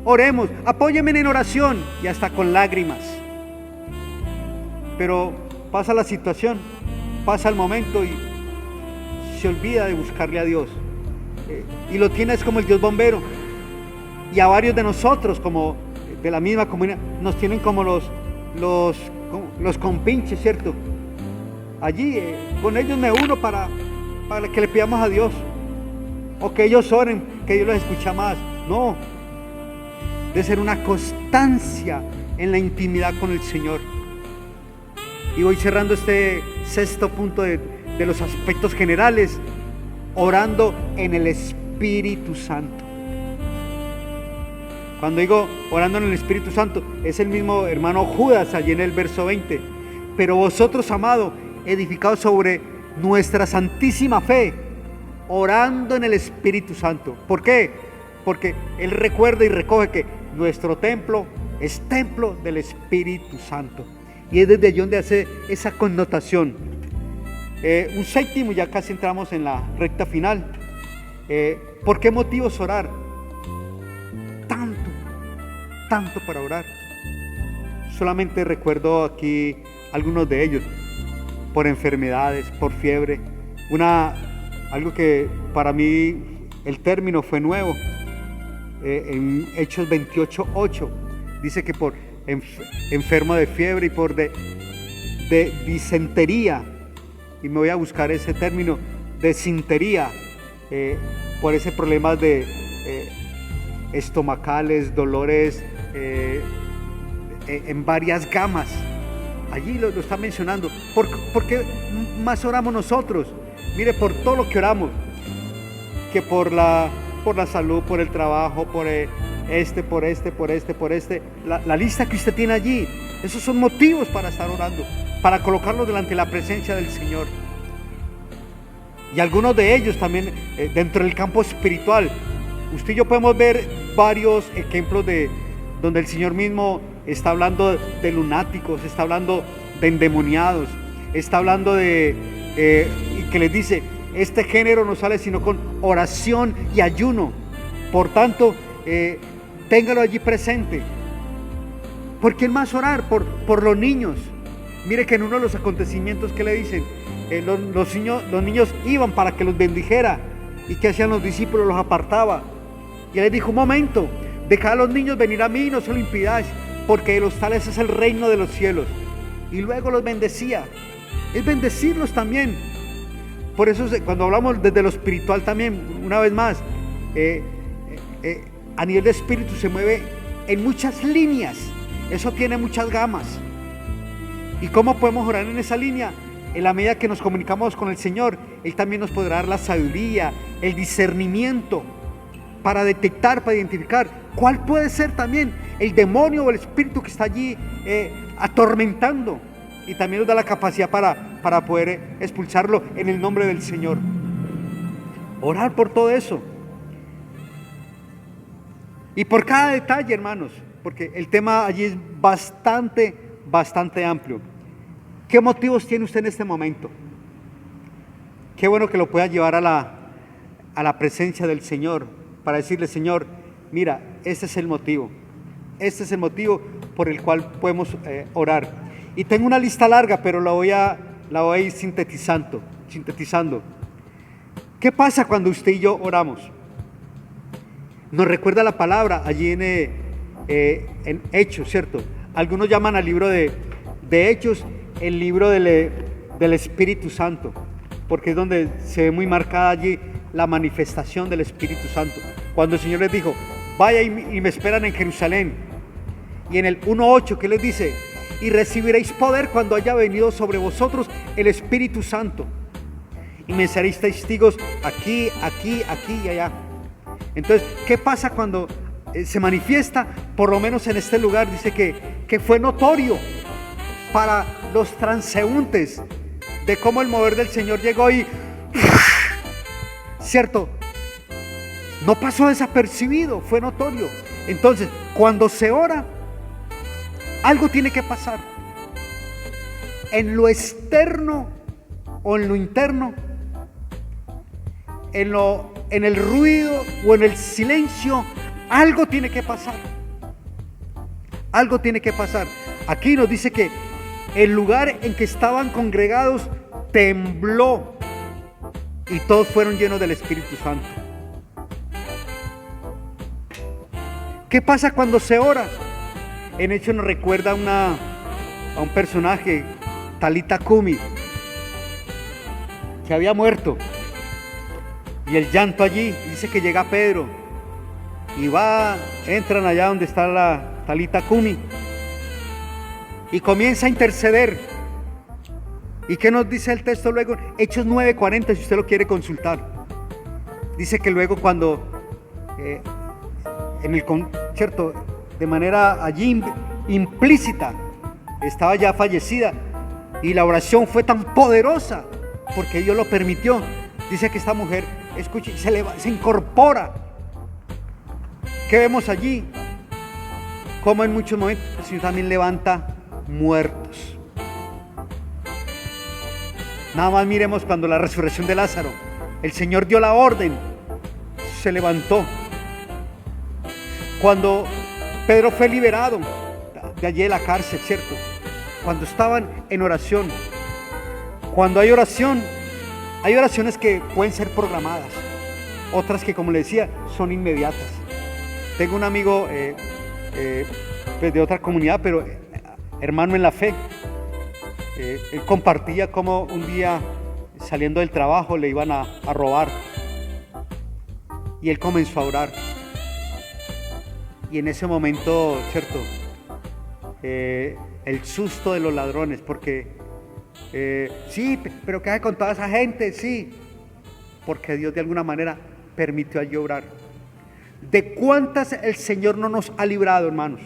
oremos, apóyeme en oración, y hasta con lágrimas. Pero pasa la situación, pasa el momento y se olvida de buscarle a Dios, y lo tiene es como el Dios bombero. Y a varios de nosotros, como de la misma comunidad, nos tienen como los compinches, ¿cierto? Allí con ellos me uno para que le pidamos a Dios, o que ellos oren, que Dios los escucha más. No, debe ser una constancia en la intimidad con el Señor. Y voy cerrando este sexto punto de los aspectos generales, orando en el Espíritu Santo. Cuando digo orando en el Espíritu Santo, es el mismo hermano Judas allí en el verso 20. Pero vosotros, amados, edificados sobre nuestra santísima fe, orando en el Espíritu Santo. ¿Por qué? Porque Él recuerda y recoge que nuestro templo es templo del Espíritu Santo. Y es desde allí donde hace esa connotación. Un séptimo, ya casi entramos en la recta final. ¿Por qué motivos orar? Tanto para orar. Solamente recuerdo aquí algunos de ellos. Por enfermedades, por fiebre. Algo que para mí el término fue nuevo. En Hechos 28:8 dice que por enfermo de fiebre y por de disentería, y me voy a buscar ese término, desintería, por ese problema de estomacales, dolores en varias gamas. Allí lo está mencionando. ¿Por qué más oramos nosotros? Mire, por todo lo que oramos, que por la salud, por el trabajo, por la lista que usted tiene allí. Esos son motivos para estar orando, para colocarlos delante de la presencia del Señor. Y algunos de ellos también dentro del campo espiritual. Usted y yo podemos ver varios ejemplos de donde el Señor mismo está hablando de lunáticos, está hablando de endemoniados, está hablando de que les dice, este género no sale sino con oración y ayuno. Por tanto, téngalo allí presente. ¿Por quién más orar? Por los niños. Mire que en uno de los acontecimientos que le dicen, los niños iban para que los bendijera. ¿Y qué hacían los discípulos? Los apartaba. Y él les dijo, un momento, dejad a los niños venir a mí, no se lo impidáis, porque de los tales es el reino de los cielos. Y luego los bendecía. Es bendecirlos también. Por eso cuando hablamos desde lo espiritual también, una vez más, a nivel de espíritu se mueve en muchas líneas. Eso tiene muchas gamas. ¿Y cómo podemos orar en esa línea? En la medida que nos comunicamos con el Señor, Él también nos podrá dar la sabiduría, el discernimiento para detectar, para identificar cuál puede ser también el demonio o el espíritu que está allí atormentando. Y también nos da la capacidad para poder expulsarlo en el nombre del Señor. Orar por todo eso. Y por cada detalle, hermanos, porque el tema allí es bastante amplio. ¿Qué motivos tiene usted en este momento? Qué bueno que lo pueda llevar a la presencia del Señor, para decirle, Señor, mira, este es el motivo. Este es el motivo por el cual podemos orar. Y tengo una lista larga, pero la voy a ir sintetizando. ¿Qué pasa cuando usted y yo oramos? Nos recuerda la palabra allí en Hechos, ¿cierto? Algunos llaman al libro de Hechos el libro del Espíritu Santo, porque es donde se ve muy marcada allí la manifestación del Espíritu Santo. Cuando el Señor les dijo, vaya y me esperan en Jerusalén. Y en el 1:8, ¿qué les dice? Y recibiréis poder cuando haya venido sobre vosotros el Espíritu Santo. Y me seréis testigos aquí y allá. Entonces, ¿qué pasa cuando se manifiesta? Por lo menos en este lugar dice que fue notorio para los transeúntes de cómo el mover del Señor llegó y ¿cierto? No pasó desapercibido, fue notorio. Entonces, cuando se ora, algo tiene que pasar. En lo externo o en lo interno, en el ruido o en el silencio, algo tiene que pasar. Algo tiene que pasar. Aquí nos dice que el lugar en que estaban congregados tembló y todos fueron llenos del Espíritu Santo. ¿Qué pasa cuando se ora? En hecho nos recuerda a un personaje, Talita Kumi, que había muerto. Y el llanto allí, dice que llega Pedro y entran allá donde está la Talita Kumi y comienza a interceder. ¿Y qué nos dice el texto luego? Hechos 9:40, si usted lo quiere consultar. Dice que luego cuando en el concierto, de manera allí implícita, estaba ya fallecida, y la oración fue tan poderosa porque Dios lo permitió. Dice que esta mujer, escuche, se incorpora. ¿Qué vemos allí? Como en muchos momentos el Señor también levanta muertos. Nada más miremos cuando la resurrección de Lázaro, el Señor dio la orden, se levantó. Cuando Pedro fue liberado de allí de la cárcel, ¿cierto? Cuando estaban en oración. Cuando hay oración, hay oraciones que pueden ser programadas, otras que, como le decía, son inmediatas. Tengo un amigo pues de otra comunidad, pero hermano en la fe. Él compartía cómo un día saliendo del trabajo le iban a robar, y él comenzó a orar. Y en ese momento, ¿cierto? El susto de los ladrones, porque sí, pero ¿qué hace con toda esa gente? Sí, porque Dios de alguna manera permitió allí obrar. ¿De cuántas el Señor no nos ha librado, hermanos?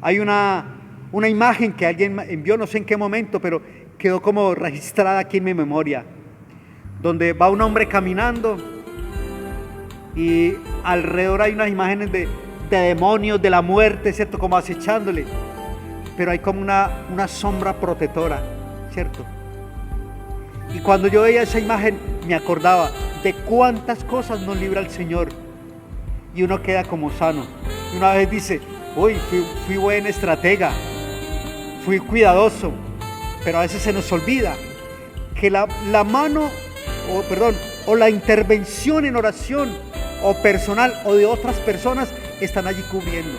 Hay una imagen que alguien envió, no sé en qué momento, pero quedó como registrada aquí en mi memoria, donde va un hombre caminando y alrededor hay unas imágenes de demonios, de la muerte, ¿cierto? Como acechándole, pero hay como una sombra protectora, ¿cierto? Y cuando yo veía esa imagen, me acordaba de cuántas cosas nos libra el Señor. Y uno queda como sano. Y una vez dice, uy, fui buen estratega, fui cuidadoso. Pero a veces se nos olvida que la mano, o la intervención en oración, o personal, o de otras personas, están allí cubriendo.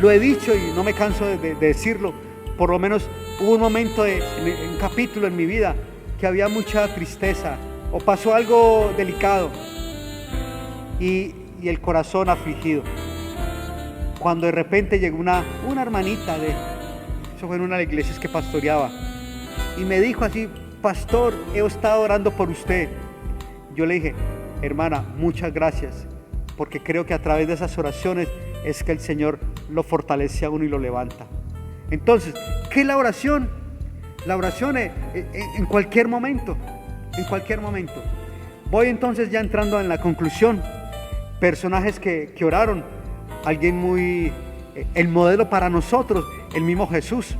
Lo he dicho y no me canso de decirlo. Por lo menos hubo un momento, un capítulo en mi vida, que había mucha tristeza, o pasó algo delicado, y el corazón afligido. Cuando de repente llegó una hermanita, eso fue en una de las iglesias que pastoreaba, y me dijo así, pastor, he estado orando por usted. Yo le dije, hermana, muchas gracias, porque creo que a través de esas oraciones es que el Señor lo fortalece a uno y lo levanta. Entonces, ¿qué es la oración? La oración es en cualquier momento, en cualquier momento. Voy entonces ya entrando en la conclusión. Personajes que oraron, alguien el modelo para nosotros, el mismo Jesús,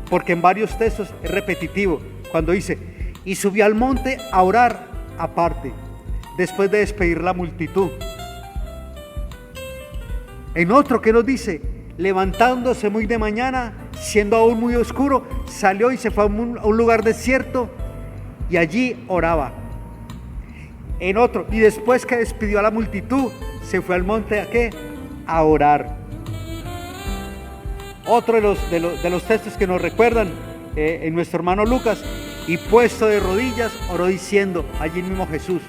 porque en varios textos es repetitivo, cuando dice, y subió al monte a orar aparte, después de despedir la multitud. En otro que nos dice, levantándose muy de mañana, siendo aún muy oscuro, salió y se fue a un lugar desierto y allí oraba. En otro, y después que despidió a la multitud, se fue al monte ¿a qué? A orar. Otro de los textos que nos recuerdan, en nuestro hermano Lucas, y puesto de rodillas, oró diciendo, allí mismo Jesús,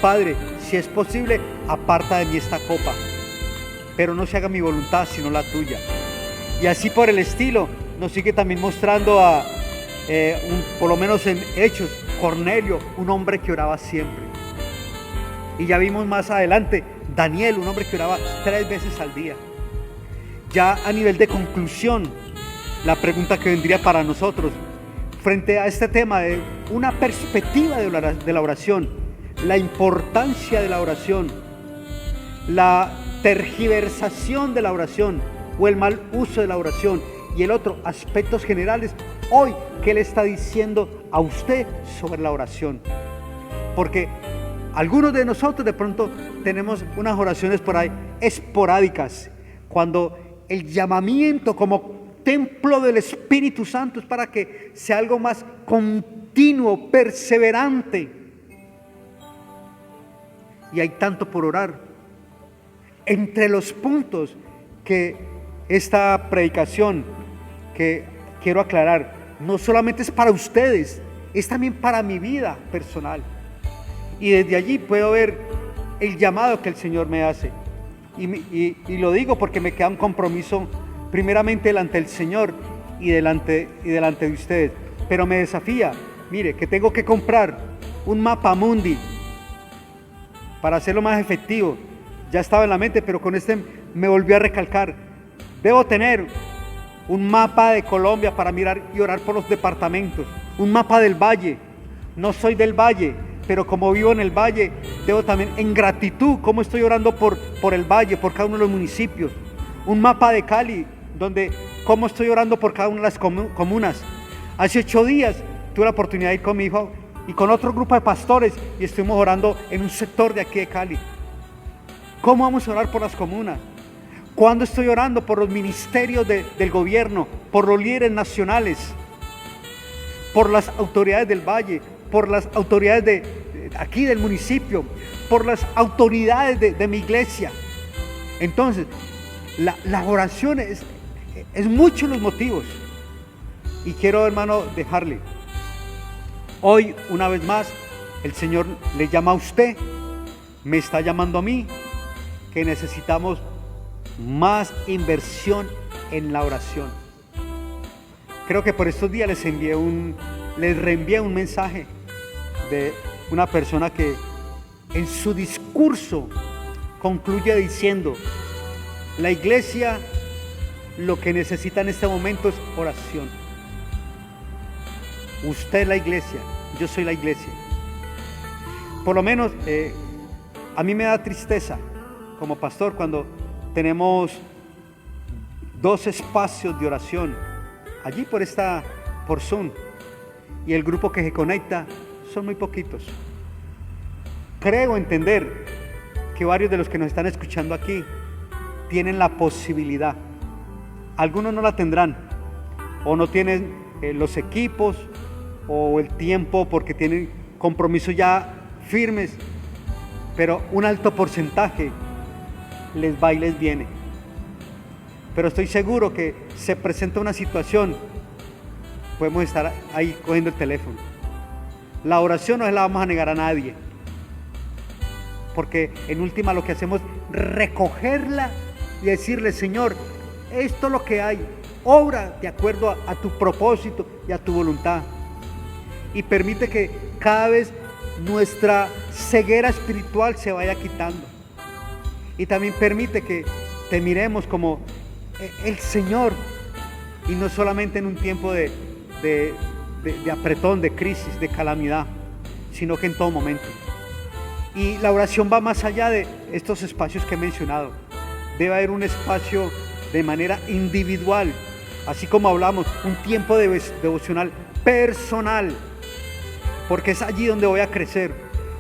Padre, si es posible, aparta de mí esta copa, pero no se haga mi voluntad sino la tuya. Y así por el estilo nos sigue también mostrando por lo menos en Hechos, Cornelio, un hombre que oraba siempre. Y ya vimos más adelante Daniel, un hombre que oraba 3 veces al día. Ya a nivel de conclusión, la pregunta que vendría para nosotros frente a este tema de una perspectiva de la oración, la importancia de la oración, la tergiversación de la oración o el mal uso de la oración, y el otro, aspectos generales. Hoy, ¿qué le está diciendo a usted sobre la oración? Porque algunos de nosotros de pronto tenemos unas oraciones por ahí esporádicas, cuando el llamamiento como templo del Espíritu Santo es para que sea algo más continuo, perseverante. Y hay tanto por orar. Entre los puntos que esta predicación, que quiero aclarar, no solamente es para ustedes, es también para mi vida personal. Y desde allí puedo ver el llamado que el Señor me hace. Y lo digo porque me queda un compromiso primeramente delante del Señor y delante de ustedes. Pero me desafía, mire, que tengo que comprar un mapa mundi para hacerlo más efectivo. Ya estaba en la mente, pero con este me volvió a recalcar. Debo tener un mapa de Colombia para mirar y orar por los departamentos. Un mapa del valle. No soy del valle, pero como vivo en el valle, debo también en gratitud, cómo estoy orando por el valle, por cada uno de los municipios. Un mapa de Cali, donde cómo estoy orando por cada una de las comunas. Hace 8 días tuve la oportunidad de ir con mi hijo y con otro grupo de pastores y estuvimos orando en un sector de aquí de Cali. ¿Cómo vamos a orar por las comunas? ¿Cuándo estoy orando por los ministerios del gobierno, por los líderes nacionales, por las autoridades del valle, por las autoridades de aquí del municipio, por las autoridades de mi iglesia? Entonces, la oración es mucho los motivos. Y quiero, hermano, dejarle. Hoy, una vez más, el Señor le llama a usted, me está llamando a mí, que necesitamos más inversión en la oración. Creo que por estos días les reenvié un mensaje de una persona que en su discurso concluye diciendo: la iglesia lo que necesita en este momento es oración. Usted es la iglesia, yo soy la iglesia. Por lo menos a mí me da tristeza como pastor cuando tenemos 2 espacios de oración allí por Zoom, y el grupo que se conecta son muy poquitos. Creo entender que varios de los que nos están escuchando aquí tienen la posibilidad. Algunos no la tendrán, o no tienen los equipos o el tiempo porque tienen compromisos ya firmes, pero un alto porcentaje les va y les viene. Pero estoy seguro que se presenta una situación, podemos estar ahí cogiendo el teléfono. La oración no se la vamos a negar a nadie, porque en última lo que hacemos es recogerla y decirle: Señor, esto es lo que hay, obra de acuerdo a tu propósito y a tu voluntad, y permite que cada vez nuestra ceguera espiritual se vaya quitando, y también permite que te miremos como el Señor, y no solamente en un tiempo de apretón, de crisis, de calamidad, sino que en todo momento. Y la oración va más allá de estos espacios que he mencionado. Debe haber un espacio de manera individual, así como hablamos, un tiempo devocional personal, porque es allí donde voy a crecer.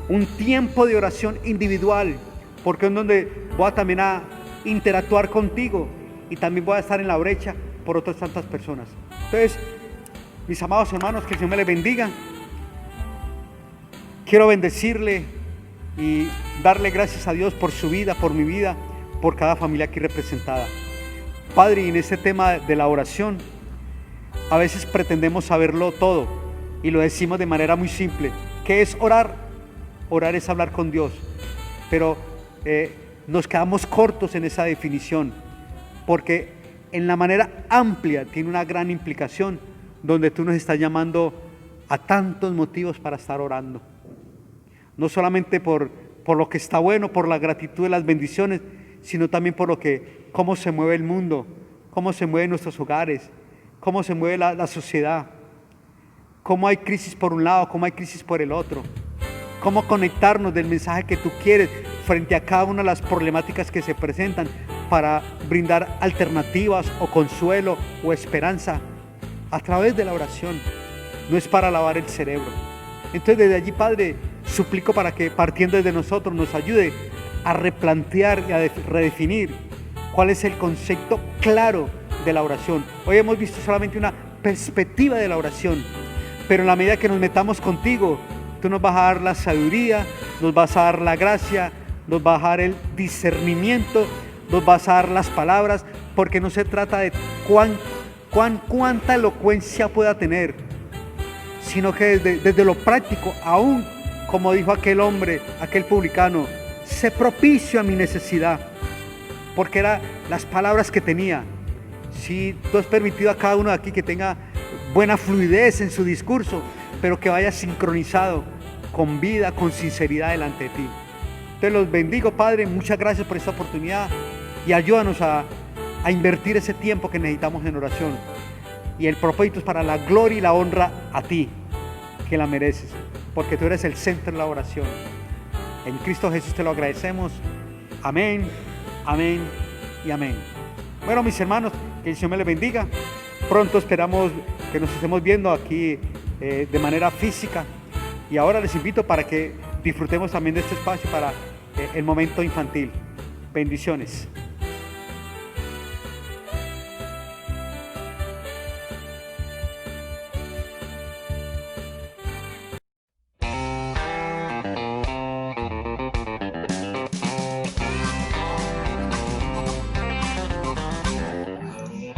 Un tiempo de oración individual, porque es donde voy también a interactuar contigo, y también voy a estar en la brecha por otras tantas personas. Entonces, mis amados hermanos, que el Señor me les bendiga. Quiero bendecirle y darle gracias a Dios por su vida, por mi vida, por cada familia aquí representada. Padre, y en este tema de la oración, a veces pretendemos saberlo todo y lo decimos de manera muy simple. ¿Qué es orar? Orar es hablar con Dios, pero nos quedamos cortos en esa definición, porque en la manera amplia tiene una gran implicación, donde tú nos estás llamando a tantos motivos para estar orando. No solamente por lo que está bueno, por la gratitud de las bendiciones, sino también por cómo se mueve el mundo, cómo se mueven nuestros hogares, cómo se mueve la sociedad, cómo hay crisis por un lado, cómo hay crisis por el otro, cómo conectarnos del mensaje que tú quieres frente a cada una de las problemáticas que se presentan, para brindar alternativas o consuelo o esperanza a través de la oración. No es para lavar el cerebro. Entonces, desde allí, Padre, suplico para que, partiendo desde nosotros, nos ayude a replantear y a redefinir cuál es el concepto claro de la oración. Hoy hemos visto solamente una perspectiva de la oración, pero en la medida que nos metamos contigo, tú nos vas a dar la sabiduría, nos vas a dar la gracia, nos vas a dar el discernimiento, nos vas a dar las palabras, porque no se trata de cuánta elocuencia pueda tener, sino que desde lo práctico, aún como dijo aquel hombre, aquel publicano, sé propicio a mi necesidad, porque eran las palabras que tenía. Si tú has permitido a cada uno de aquí que tenga buena fluidez en su discurso, pero que vaya sincronizado con vida, con sinceridad delante de ti. Te los bendigo, Padre, muchas gracias por esta oportunidad, y ayúdanos a invertir ese tiempo que necesitamos en oración, y el propósito es para la gloria y la honra a ti, que la mereces, porque tú eres el centro de la oración. En Cristo Jesús te lo agradecemos. Amén, amén y amén. Bueno, mis hermanos, que el Señor me les bendiga. Pronto esperamos que nos estemos viendo aquí de manera física, y ahora les invito para que disfrutemos también de este espacio para el momento infantil. Bendiciones.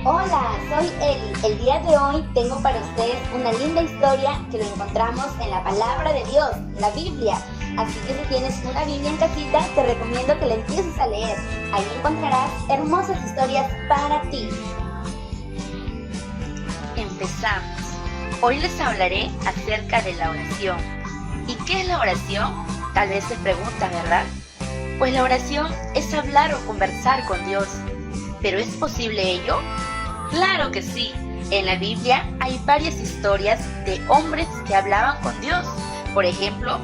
Hola, soy Eli. El día de hoy tengo para ustedes una linda historia que lo encontramos en la palabra de Dios, la Biblia. Así que si tienes una Biblia en casita, te recomiendo que la empieces a leer. Ahí encontrarás hermosas historias para ti. Empezamos. Hoy les hablaré acerca de la oración. ¿Y qué es la oración? Tal vez se pregunta, ¿verdad? Pues la oración es hablar o conversar con Dios. ¿Pero es posible ello? ¡Claro que sí! En la Biblia hay varias historias de hombres que hablaban con Dios. Por ejemplo,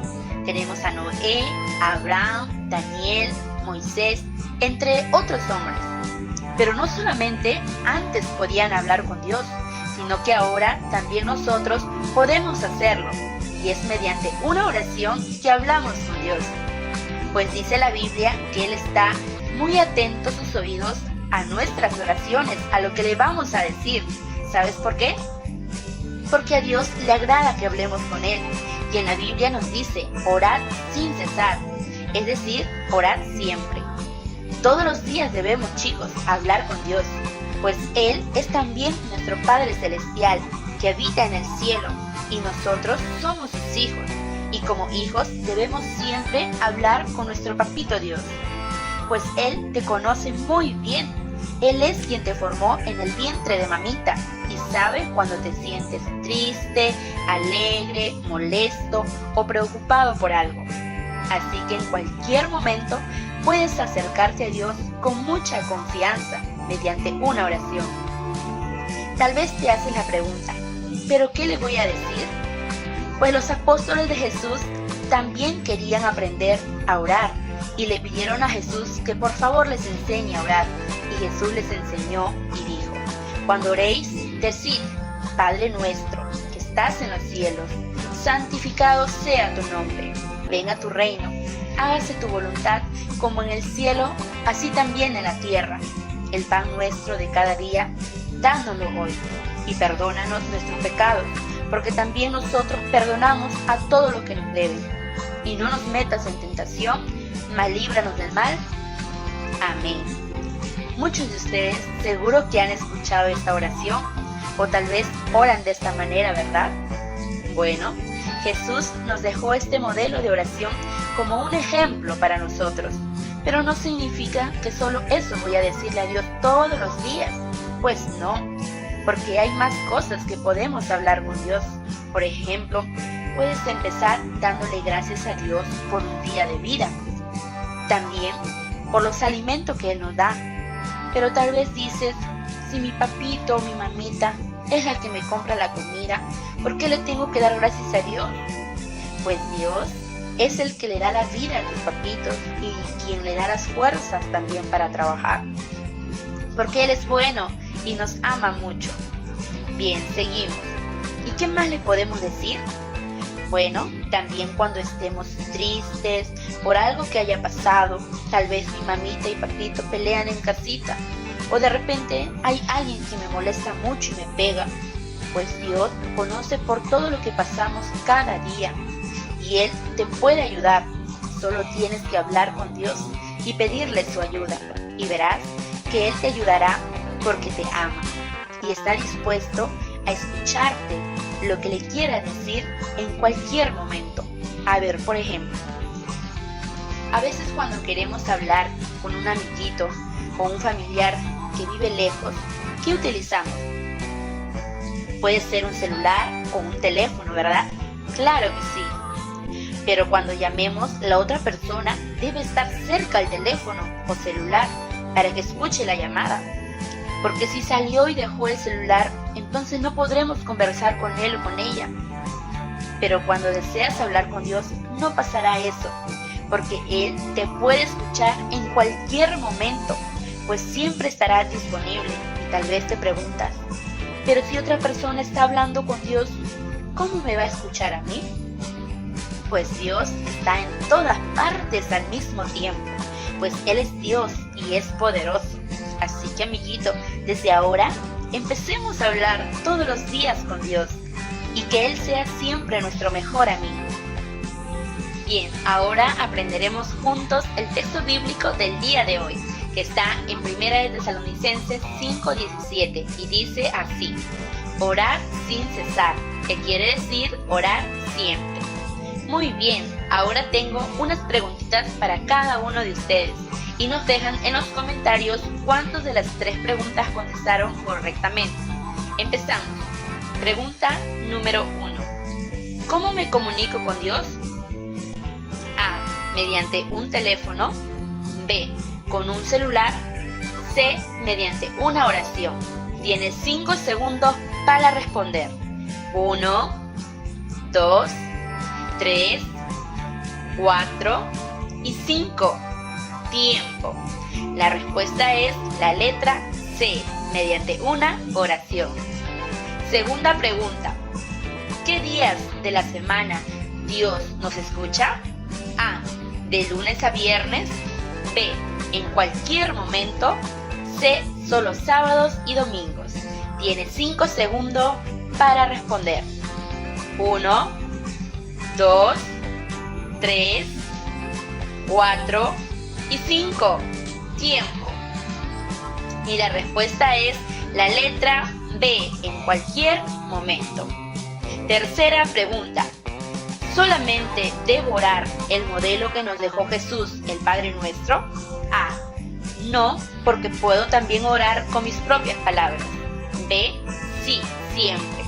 tenemos a Noé, Abraham, Daniel, Moisés, entre otros hombres. Pero no solamente antes podían hablar con Dios, sino que ahora también nosotros podemos hacerlo, y es mediante una oración que hablamos con Dios. Pues dice la Biblia que Él está muy atento a sus oídos a nuestras oraciones, a lo que le vamos a decir. ¿Sabes por qué? Porque a Dios le agrada que hablemos con Él, y en la Biblia nos dice, orad sin cesar, es decir, orad siempre. Todos los días debemos, chicos, hablar con Dios, pues Él es también nuestro Padre Celestial, que habita en el cielo, y nosotros somos sus hijos, y como hijos debemos siempre hablar con nuestro Papito Dios, pues Él te conoce muy bien. Él es quien te formó en el vientre de mamita y sabe cuando te sientes triste, alegre, molesto o preocupado por algo. Así que en cualquier momento puedes acercarte a Dios con mucha confianza mediante una oración. Tal vez te haces la pregunta, ¿pero qué le voy a decir? Pues los apóstoles de Jesús también querían aprender a orar y le pidieron a Jesús que por favor les enseñe a orar. Y Jesús les enseñó y dijo, cuando oréis, decid, Padre nuestro, que estás en los cielos, santificado sea tu nombre, venga tu reino, hágase tu voluntad como en el cielo, así también en la tierra. El pan nuestro de cada día, dándolo hoy, y perdónanos nuestros pecados, porque también nosotros perdonamos a todo lo que nos deben. Y no nos metas en tentación, mas líbranos del mal. Amén. Muchos de ustedes seguro que han escuchado esta oración, o tal vez oran de esta manera, ¿verdad? Bueno, Jesús nos dejó este modelo de oración como un ejemplo para nosotros, pero no significa que solo eso voy a decirle a Dios todos los días. Pues no, porque hay más cosas que podemos hablar con Dios. Por ejemplo, puedes empezar dándole gracias a Dios por un día de vida, también por los alimentos que Él nos da. Pero tal vez dices, si mi papito o mi mamita es la que me compra la comida, ¿por qué le tengo que dar gracias a Dios? Pues Dios es el que le da la vida a tus papitos y quien le da las fuerzas también para trabajar. Porque Él es bueno y nos ama mucho. Bien, seguimos. ¿Y qué más le podemos decir? Bueno, también cuando estemos tristes por algo que haya pasado, tal vez mi mamita y papito pelean en casita, o de repente hay alguien que me molesta mucho y me pega, pues Dios conoce por todo lo que pasamos cada día, y Él te puede ayudar. Solo tienes que hablar con Dios y pedirle su ayuda, y verás que Él te ayudará porque te ama, y está dispuesto a escucharte lo que le quiera decir en cualquier momento. A ver, por ejemplo, a veces cuando queremos hablar con un amiguito o un familiar que vive lejos, ¿qué utilizamos? Puede ser un celular o un teléfono, ¿verdad? Claro que sí. Pero cuando llamemos, la otra persona debe estar cerca al teléfono o celular para que escuche la llamada. Porque si salió y dejó el celular, entonces no podremos conversar con él o con ella. Pero cuando deseas hablar con Dios, no pasará eso, porque Él te puede escuchar en cualquier momento, pues siempre estará disponible. Y tal vez te preguntas, pero si otra persona está hablando con Dios, ¿cómo me va a escuchar a mí? Pues Dios está en todas partes al mismo tiempo, pues Él es Dios y es poderoso. Así que, amiguito, desde ahora empecemos a hablar todos los días con Dios y que Él sea siempre nuestro mejor amigo. Bien, ahora aprenderemos juntos el texto bíblico del día de hoy, que está en 1 de Tesalonicenses 5:17 y dice así: orar sin cesar, que quiere decir orar siempre. Muy bien, ahora tengo unas preguntitas para cada uno de ustedes y nos dejan en los comentarios cuántos de las 3 preguntas contestaron correctamente. Empezamos. Pregunta número 1. ¿Cómo me comunico con Dios? A. Mediante un teléfono. B. Con un celular. C. Mediante una oración. Tienes 5 segundos para responder. 1, 2, 3, 4 y 5. Tiempo. La respuesta es la letra C, mediante una oración. Segunda pregunta. ¿Qué días de la semana Dios nos escucha? A. De lunes a viernes. B. En cualquier momento. C. Solo sábados y domingos. Tienes 5 segundos para responder. 1, 2, 3, 4 y 5. Tiempo. Y la respuesta es la letra B, en cualquier momento. Tercera pregunta. ¿Solamente debo orar el modelo que nos dejó Jesús, el Padre Nuestro? A. No, porque puedo también orar con mis propias palabras. B. Sí, siempre.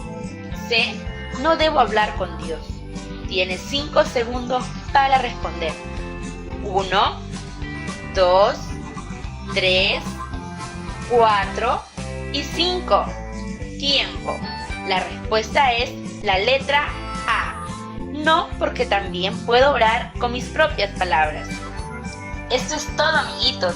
C. No debo hablar con Dios. Tienes 5 segundos para responder. 1, 2, 3, 4 y 5. Tiempo. La respuesta es la letra A. No, porque también puedo orar con mis propias palabras. Esto es todo, amiguitos.